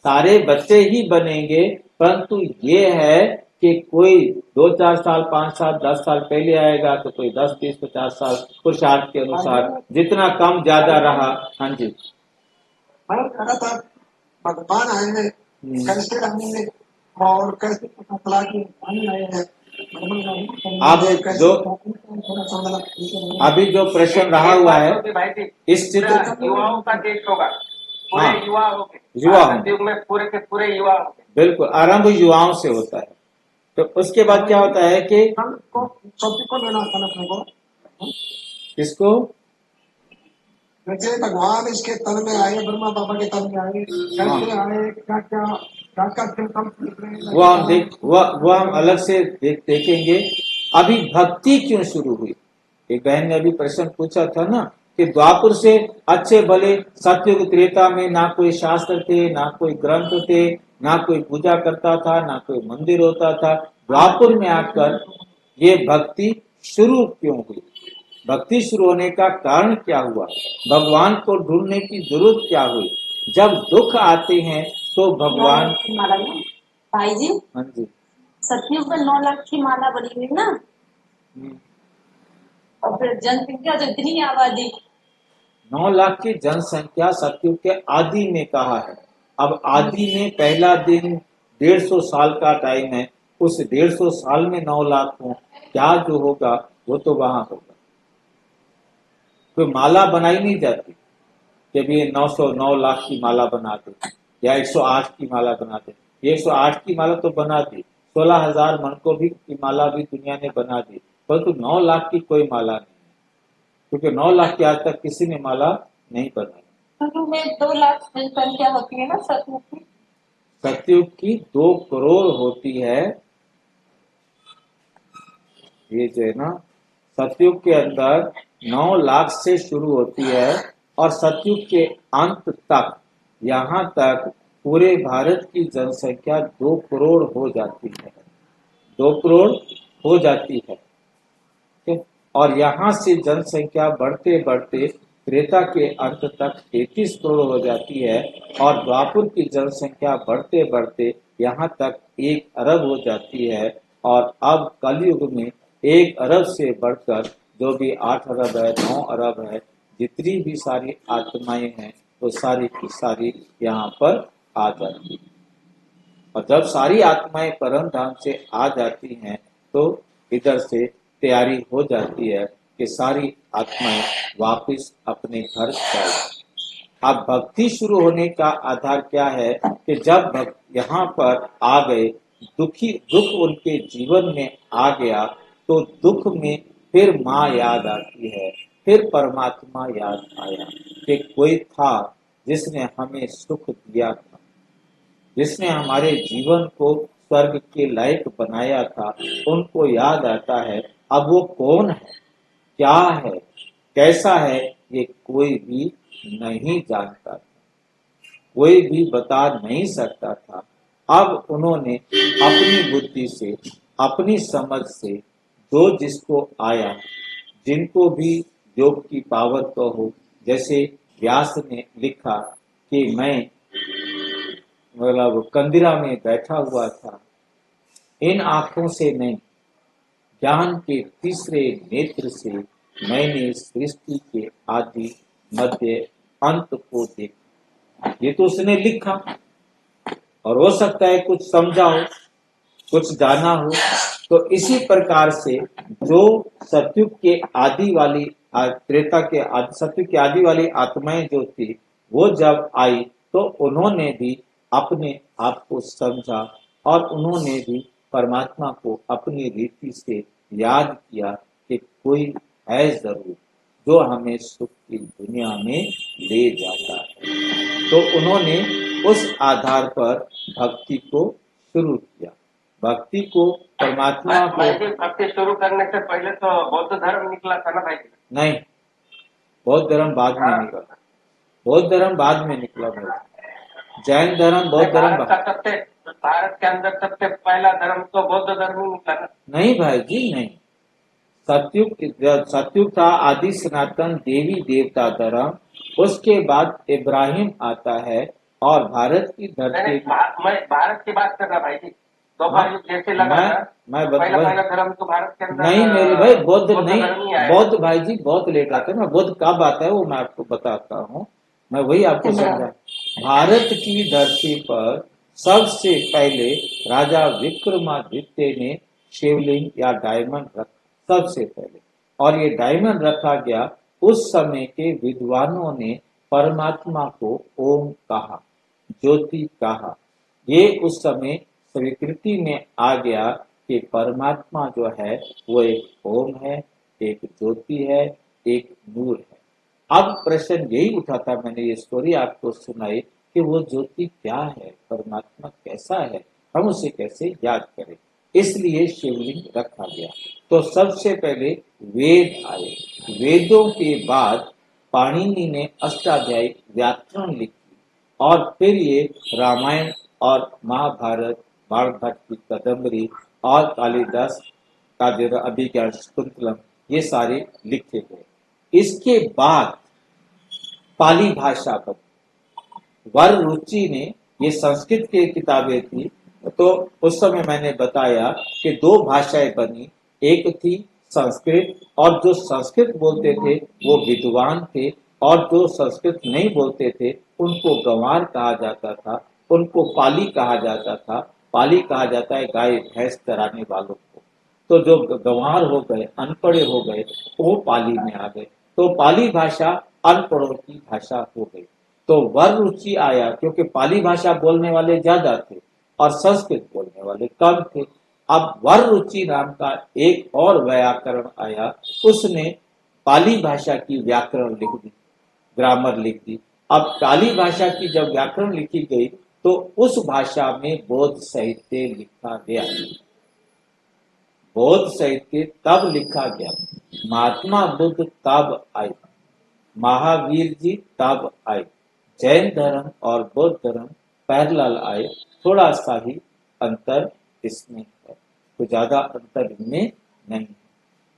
A: सारे बच्चे ही बनेंगे। परंतु ये है कि कोई 2-4 साल, 5 साल, 10 साल पहले आएगा तो कोई 10, 20, 50 साल पुरुषार्थ के अनुसार जितना कम ज्यादा रहा। हाँ जी,
F: मैं कह रहा था भगवान आएंगे कैसे आएंगे और कैसे पता चला कि पानी आए हैं।
A: अब जो अभी जो प्रश्न रहा हुआ है
C: भाई जी,
A: इस चित्र,
C: युवाओं का देश होगा, पूरे
A: हाँ,
C: युवा होंगे,
A: युवा होंगे।
C: युग में पूरे के पूरे युवा होंगे।
A: बिल्कुल, आरंभ युवाओं से होता है। तो उसके बाद क्या होता है कि
F: सब्जी को लेना था अपने को,
A: इसको
F: जैसे भगवान इसके तन में आए, ब्रह्मा बाबा के तन में आए, कैसे आए, क्या क्या क्या क्या सिम्टम्स,
A: वो हम अलग से देखेंगे। अभी भक्ति क्यों शुरू हुई? एक बहन ने अभी प्रश्न पूछा था ना कि द्वापुर से अच्छे भले सतयुग त्रेता में ना कोई शास्त्र थे, ना कोई ग्रंथ थे, ना कोई पूजा करता था, ना कोई मंदिर होता था। द्वापुर में आकर ये भक्ति शुरू क्यों हुई? भक्ति शुरू होने का कारण क्या हुआ? भगवान को ढूंढने की जरूरत क्या हुई? जब दुख आते हैं तो भगवान,
D: भाई जी,
A: हाँ जी,
D: सतयुग में 9 लाख की माला बनी हुई ना,
A: हम्म।
D: और फिर जनसंख्या तो इतनी आबादी,
A: 9 लाख की जनसंख्या सतयुग के आदि में कहा है। अब आदि में पहला दिन 150 साल का टाइम है, उस 150 साल में 9 लाख हो, क्या जो होगा वो तो वहां होगा। कोई माला बनाई नहीं जाती कि भी 909 लाख की माला बना दे या 108 की माला बना दे। ये 108 की माला तो बना दी, 16,000 मनकों भी की माला भी दुनिया ने बना दी, परंतु 9 लाख की कोई माला नहीं, क्योंकि 9 लाख की आज तक किसी ने माला नहीं बनाई।
B: सतयुग में 2 लाख जनसंख्या होती है ना सतयुग की।
A: सतयुग की 2 करोड़ होती है। ये जो है ना, सतयुग के अंदर 9 लाख से शुरू होती है और सतयुग के अंत तक, यहाँ तक पूरे भारत की जनसंख्या 2 करोड़ हो जाती है, 2 करोड़ हो जाती है। और यहाँ से जनसंख्या बढ़ते बढ़ते त्रेता के अंत तक 33 करोड़ हो जाती है और द्वापुर की जनसंख्या बढ़ते बढ़ते यहाँ तक 1 अरब हो जाती है। और अब कलयुग में 1 अरब से बढ़कर जो भी 8 अरब है, 9 अरब है, जितनी भी सारी आत्माएं हैं वो सारी की सारी यहाँ पर आ जाती है। और जब सारी आत्माएं परम धाम से आ जाती हैं तो इधर से तैयारी हो जाती है कि सारी आत्माएं वापस अपने घर जाए। अब भक्ति शुरू होने का आधार क्या है कि जब यहाँ पर आ गए, दुख उनके जीवन में आ गया तो दुख में फिर माँ याद आती है, फिर परमात्मा याद आया कि कोई था जिसने हमें सुख दिया था, जिसने हमारे जीवन को स्वर्ग के लायक बनाया था, उनको याद आता है। अब वो कौन है, क्या है, कैसा है, ये कोई भी नहीं जानता था, कोई भी बता नहीं सकता था। अब उन्होंने अपनी बुद्धि से, अपनी समझ से, जो जिसको आया, जिनको भी योग की पावर तो हो, जैसे व्यास ने लिखा कि मैं मतलब कंदिरा में बैठा हुआ था, इन आंखों से नहीं, ज्ञान के तीसरे नेत्र से मैंने सृष्टि के आदि मध्य अंत को देखा। ये तो उसने लिखा, और हो सकता है कुछ समझा हो, कुछ जाना हो। तो इसी प्रकार से जो सतयुग के आदि वाली, त्रेता के सतयुग के आदि वाली आत्माएं जो थी वो जब आई तो उन्होंने भी अपने आप को समझा और उन्होंने भी परमात्मा को अपनी रीति से याद किया कि कोई है जरूर जो हमें सुख की दुनिया में ले जाता है। तो उन्होंने उस आधार पर भक्ति को शुरू किया। भक्ति को परमात्मा को
C: भाई जी, भक्ति शुरू करने से पहले तो बौद्ध धर्म निकला था ना भाई जी?
A: नहीं, बौद्ध धर्म बाद में निकला। बौद्ध धर्म बाद में निकला भाई। जैन धर्म बौद्ध धर्म
C: भारत के अंदर सबसे पहला धर्म तो बौद्ध धर्म ही निकला ना?
A: नहीं भाई जी, नहीं। सतयुग था आदि सनातन देवी देवता धर्म, उसके बाद इब्राहिम आता है और भारत की धरती
C: मैं भारत की बात कर रहा भाई जी। दोपहर युग जैसे लगा था, पहला धर्म तो भारत के अंदर
A: नहीं मेरे भाई, बौद्ध नहीं।
C: धर्म ही आया।
A: बौद्ध भाई जी बहुत लेट आता है ना। बुद्ध कब आता है वो मैं आपको बताता हूँ, मैं वही आपको समझा। भारत की धरती पर सबसे पहले राजा विक्रमादित्य ने शिवलिंग या डायमंड रखा सबसे पहले, और ये डायमंड रखा गया। उस समय के विद्वानों ने परमात्मा को ओम कहा, ज्योति कहा। ये उस समय स्वीकृति में आ गया कि परमात्मा जो है वो एक ओम है, एक ज्योति है, एक नूर है। अब प्रश्न यही उठा था, मैंने ये स्टोरी आपको सुनाई कि वो ज्योति क्या है, परमात्मा कैसा है, हम उसे कैसे याद करें। इसलिए शिवलिंग रखा गया। तो सबसे पहले वेद आए, वेदों के बाद पाणिनि ने अष्टाध्यायी व्याकरण लिखी, और फिर ये रामायण और महाभारत, बाणभट्ट की कादम्बरी और कालिदास काव्य अभिज्ञान शाकुंतलम, ये सारे लिखे गए। इसके बाद पाली भाषा बनी। वर रुचि ने, ये संस्कृत की किताबें थी, तो उस समय मैंने बताया कि दो भाषाएं बनी। एक थी संस्कृत, और जो संस्कृत बोलते थे वो विद्वान थे, और जो संस्कृत नहीं बोलते थे उनको गंवार कहा जाता था, उनको पाली कहा जाता था। पाली कहा जाता है गाय भैंस चराने वालों को। तो जो गंवार हो गए, अनपढ़े हो गए, वो पाली में आ गए। तो पाली भाषा अनपढ़ों की भाषा हो गई। तो वर रुचि आया क्योंकि पाली भाषा बोलने वाले ज्यादा थे और संस्कृत बोलने वाले कम थे। अब वर रुचि नाम का एक और व्याकरण आया, उसने पाली भाषा की व्याकरण लिख दी, ग्रामर लिख दी। अब पाली भाषा की जब व्याकरण लिखी गई तो उस भाषा में बौद्ध साहित्य लिखा गया। बौद्ध साहित्य तब लिखा गया, महात्मा बुद्ध तब आए, महावीर जी तब आए, जैन धर्म और बौद्ध धर्म पैरेलल आए। थोड़ा सा ही अंतर इसमें है, तो ज्यादा अंतर इनमें नहीं।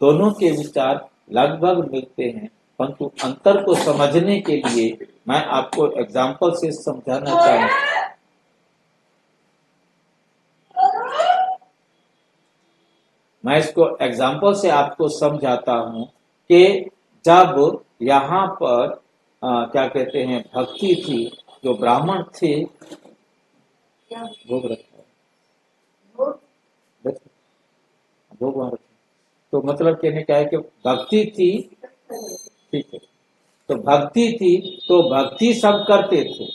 A: दोनों के विचार लगभग मिलते हैं, परंतु अंतर को समझने के लिए मैं आपको एग्जाम्पल से समझाना चाहूंगा। मैं इसको एग्जाम्पल से आपको समझाता हूं कि जब यहाँ पर क्या कहते हैं भक्ति थी, जो ब्राह्मण थे, भोग रखा है, भोग वहां रखा। तो मतलब कहने क्या है कि भक्ति थी, ठीक है, तो भक्ति थी तो भक्ति सब करते थे।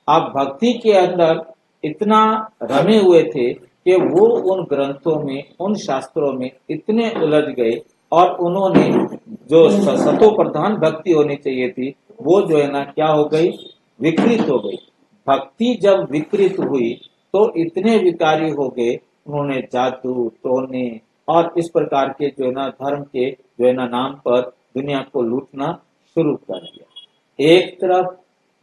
A: अब भक्ति के अंदर इतना रमे हुए थे कि वो उन ग्रंथों में, उन शास्त्रों में इतने उलझ गए, और उन्होंने जो सतो प्रधान भक्ति होनी चाहिए थी वो जो है ना क्या हो गई, विकृत हो गई। भक्ति जब विकृत हुई तो इतने विकारी हो गए, उन्होंने जादू, टोने और इस प्रकार के जो है ना धर्म के जो है ना नाम पर दुनिया को लूटना शुरू कर दिया। एक तरफ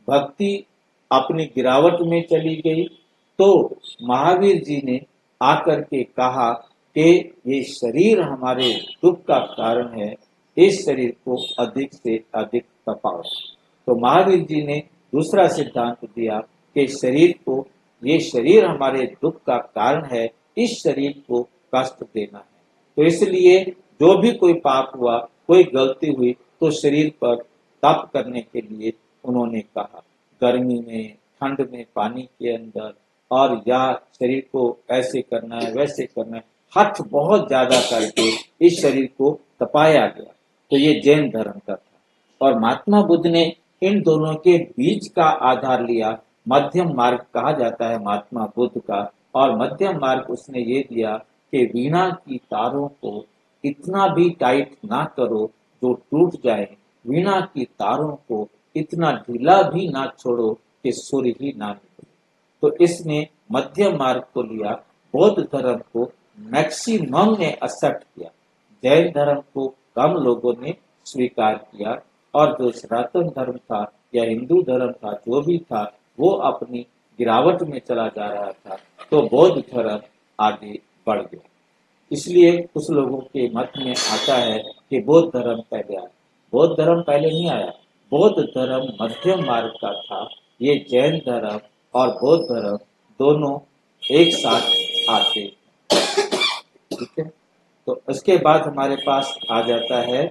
A: भक्ति अपनी गिरावट में चली गई, तो महावीर जी ने आकर के कहा कि ये शरीर हमारे दुख का कारण है, इस शरीर को अधिक से अधिक तपाओ। तो महावीर जी ने दूसरा सिद्धांत दिया कि शरीर को, ये शरीर हमारे दुख का कारण है, इस शरीर को कष्ट देना है। तो इसलिए जो भी कोई पाप हुआ, कोई गलती हुई, तो शरीर पर तप करने के लिए उन्होंने कहा, गर्मी में, ठंड में, पानी के अंदर, और या शरीर को ऐसे करना है, वैसे करना है, हठ बहुत ज्यादा करके इस शरीर को तपाया गया। तो ये जैन धर्म का था। और महात्मा बुद्ध ने इन दोनों के बीच का आधार लिया। मध्यम मार्ग कहा जाता है महात्मा बुद्ध का। और मध्यम मार्ग उसने ये दिया कि वीणा की तारों को इतना भी टाइट ना करो जो टूट जाए, वीणा की तारों को इतना ढीला भी ना छोड़ो कि सुर ही ना निकले। तो इसने मध्यम मार्ग को लिया। बौद्ध धर्म को मैक्सिमम ने एक्सेप्ट किया, जैन धर्म को कम लोगों ने स्वीकार किया, और जो सनातन धर्म था या हिंदू धर्म था, जो भी था, वो अपनी गिरावट में चला जा रहा था। तो बौद्ध धर्म आगे बढ़ गया। इसलिए कुछ लोगों के मत में आता है कि बौद्ध धर्म पहले आया। बौद्ध धर्म पहले नहीं आया, बौद्ध धर्म मध्यम मार्ग का था। ये जैन धर्म और बौद्ध धर्म दोनों एक साथ आते, ठीक है। तो उसके बाद हमारे पास आ जाता है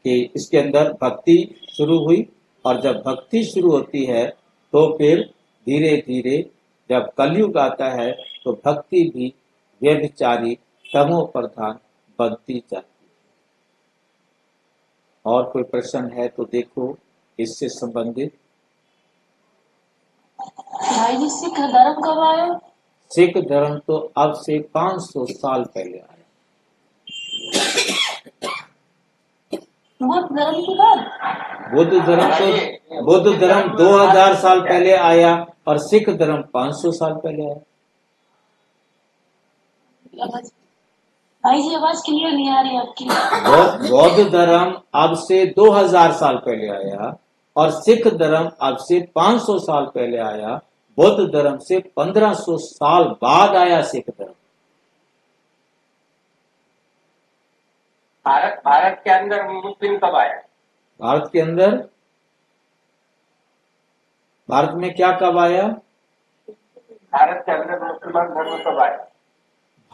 A: कि इसके अंदर भक्ति शुरू हुई, और जब भक्ति शुरू होती है तो फिर धीरे धीरे जब कलयुग आता है तो भक्ति भी व्यभिचारी तमो प्रधान बनती जाती है। और कोई प्रश्न है तो देखो इससे संबंधित।
D: भाई जी सिख धर्म कब आया?
A: सिख धर्म तो अब से 500 साल पहले आया।
D: बुद्ध धर्म के बाद?
A: बुद्ध धर्म 2000 साल पहले आया और सिख धर्म 500 साल पहले आया।
D: भाई जी आवाज क्लियर नहीं आ रही आपकी।
A: बौद्ध धर्म अब से 2000 साल पहले आया और सिख धर्म अब से 500 साल पहले आया। बौद्ध धर्म से 1500 साल बाद आया सिख धर्म।
C: भारत के अंदर मुस्लिम कब आया?
A: भारत के अंदर, भारत में क्या कब आया?
C: भारत के अंदर मुसलमान धर्म कब आया?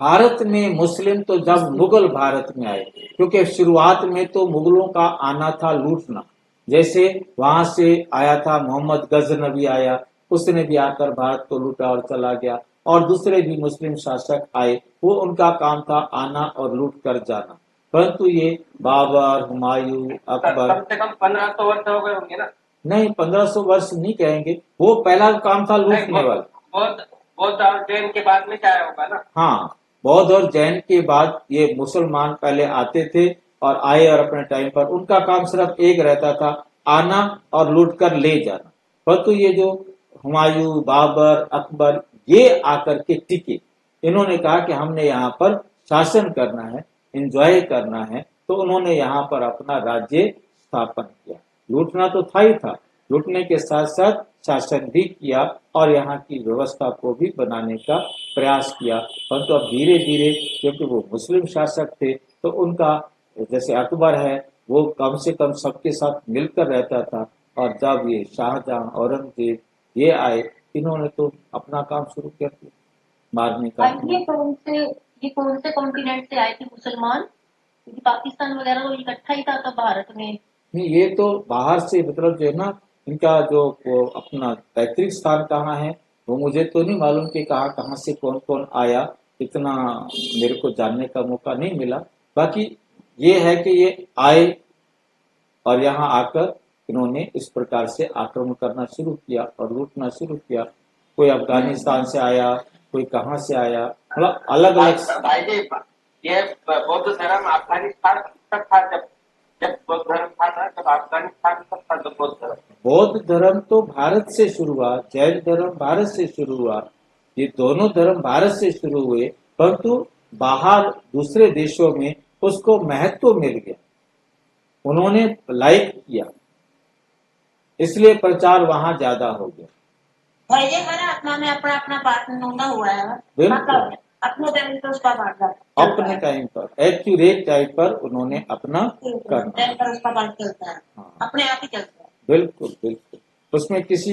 A: भारत में मुस्लिम तो जब मुगल भारत में आए, क्योंकि शुरुआत में तो मुगलों का आना था लूटना। जैसे वहां से आया था मोहम्मद गजनबी आया, उसने भी आकर भारत को लूटा और चला गया। और दूसरे भी मुस्लिम शासक आए, वो उनका काम था आना और लूट कर जाना। परंतु ये बाबर, हुमायूं, अकबर,
C: कम से कम 1500 वर्ष हो गए होंगे ना?
A: नहीं 1500 वर्ष नहीं कहेंगे, वो पहला काम था लूटने वाला।
C: बौद्ध और जैन के बाद में क्या होगा ना?
A: हाँ, बौद्ध और जैन के बाद ये मुसलमान पहले आते थे और आए, और अपने टाइम पर उनका काम सिर्फ एक रहता था, आना और लूट कर ले जाना। परंतु ये जो हुमायूं, बाबर, अकबर, ये आकर के टिके, इन्होंने कहा कि हमने यहाँ पर शासन करना है, एंजॉय करना है, तो उन्होंने यहाँ पर अपना राज्य स्थापन किया। लूटना तो था ही था, लूटने के साथ साथ शासन भी किया और यहाँ की व्यवस्था को भी बनाने का प्रयास किया। परंतु अब धीरे धीरे, क्योंकि वो मुस्लिम शासक थे, तो उनका, जैसे अकबर है, वो कम से कम सबके साथ मिलकर रहता था। और जब ये शाहजहां, औरंगजेब ये आए, इन्होंने तो अपना काम शुरू कर दिया, मारने का।
D: ये कौन से कॉन्टिनेंट से आए थे मुसलमान? क्योंकि पाकिस्तान वगैरह तो इकट्ठा ही था तब भारत में।
A: नहीं, ये तो बाहर से, मतलब जो है ना, इनका जो वो अपना पैतृक स्थान कहाँ है वो मुझे तो नहीं मालूम कि कहाँ कहाँ से कौन कौन आया, इतना मेरे को जानने का मौका नहीं मिला। बाकी ये है कि ये आए और यहाँ आकर इन्होंने इस प्रकार से आक्रमण करना शुरू किया और लूटना शुरू किया। कोई अफगानिस्तान से आया, कोई कहाँ से आया, मतलब अलग अलग।
C: भाई जी, ये बौद्ध धर्म अफगानिस्तान तक था, जब बौद्ध धर्म था ना, जब अफगानिस्तान तक था तो बौद्ध धर्म।
A: बौद्ध धर्म तो भारत से शुरू हुआ, जैन धर्म भारत से शुरू हुआ, ये दोनों धर्म भारत से शुरू हुए। परंतु बाहर दूसरे देशों में उसको महत्व मिल गया, उन्होंने लाइक किया, इसलिए प्रचार वहां ज्यादा हो गया।
B: भाई जी हमारे आत्मा में अपना अपना पार्ट नोंदा हुआ है,
A: बिल्कुल,
B: अपने टाइम पर उसका पार्ट
A: अपने टाइम पर, एक्यूरेट टाइम पर उन्होंने अपना करना।
B: पर उसका पार्ट चलता है,
A: हाँ,
B: अपने आप ही चलता है।
A: बिल्कुल बिल्कुल, उसमें किसी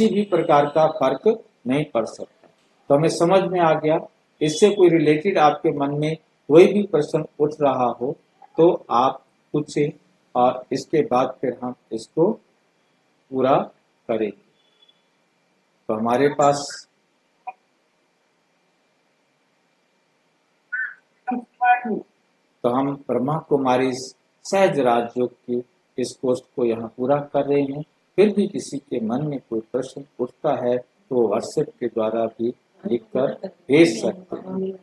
A: भी प्रकार का फर्क नहीं पड़ सकता। तो हमें समझ में आ गया। इससे कोई रिलेटेड आपके मन में कोई भी प्रश्न उठ रहा हो तो आप पूछें, और इसके बाद फिर हम इसको पूरा करेंगे। तो हमारे पास तो हम ब्रह्मा कुमारी सहज राजयोग की इस कोर्स को यहाँ पूरा कर रहे हैं। फिर भी किसी के मन में कोई प्रश्न उठता है तो व्हाट्सएप के द्वारा भी लिखकर भेज सकते हैं।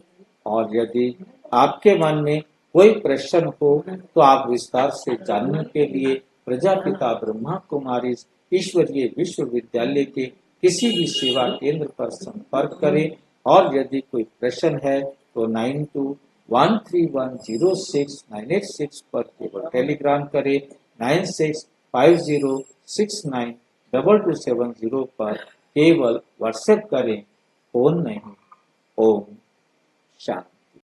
A: और यदि आपके मन में कोई प्रश्न हो तो आप विस्तार से जानने के लिए प्रजापिता ब्रह्मा कुमारी ईश्वरीय विश्वविद्यालय के किसी भी सेवा केंद्र पर संपर्क करें। और यदि कोई प्रश्न है तो 9213106986 पर केवल टेलीग्राम करें। 9650692270 पर केवल व्हाट्सएप करें, फोन नहीं। ओम शांति।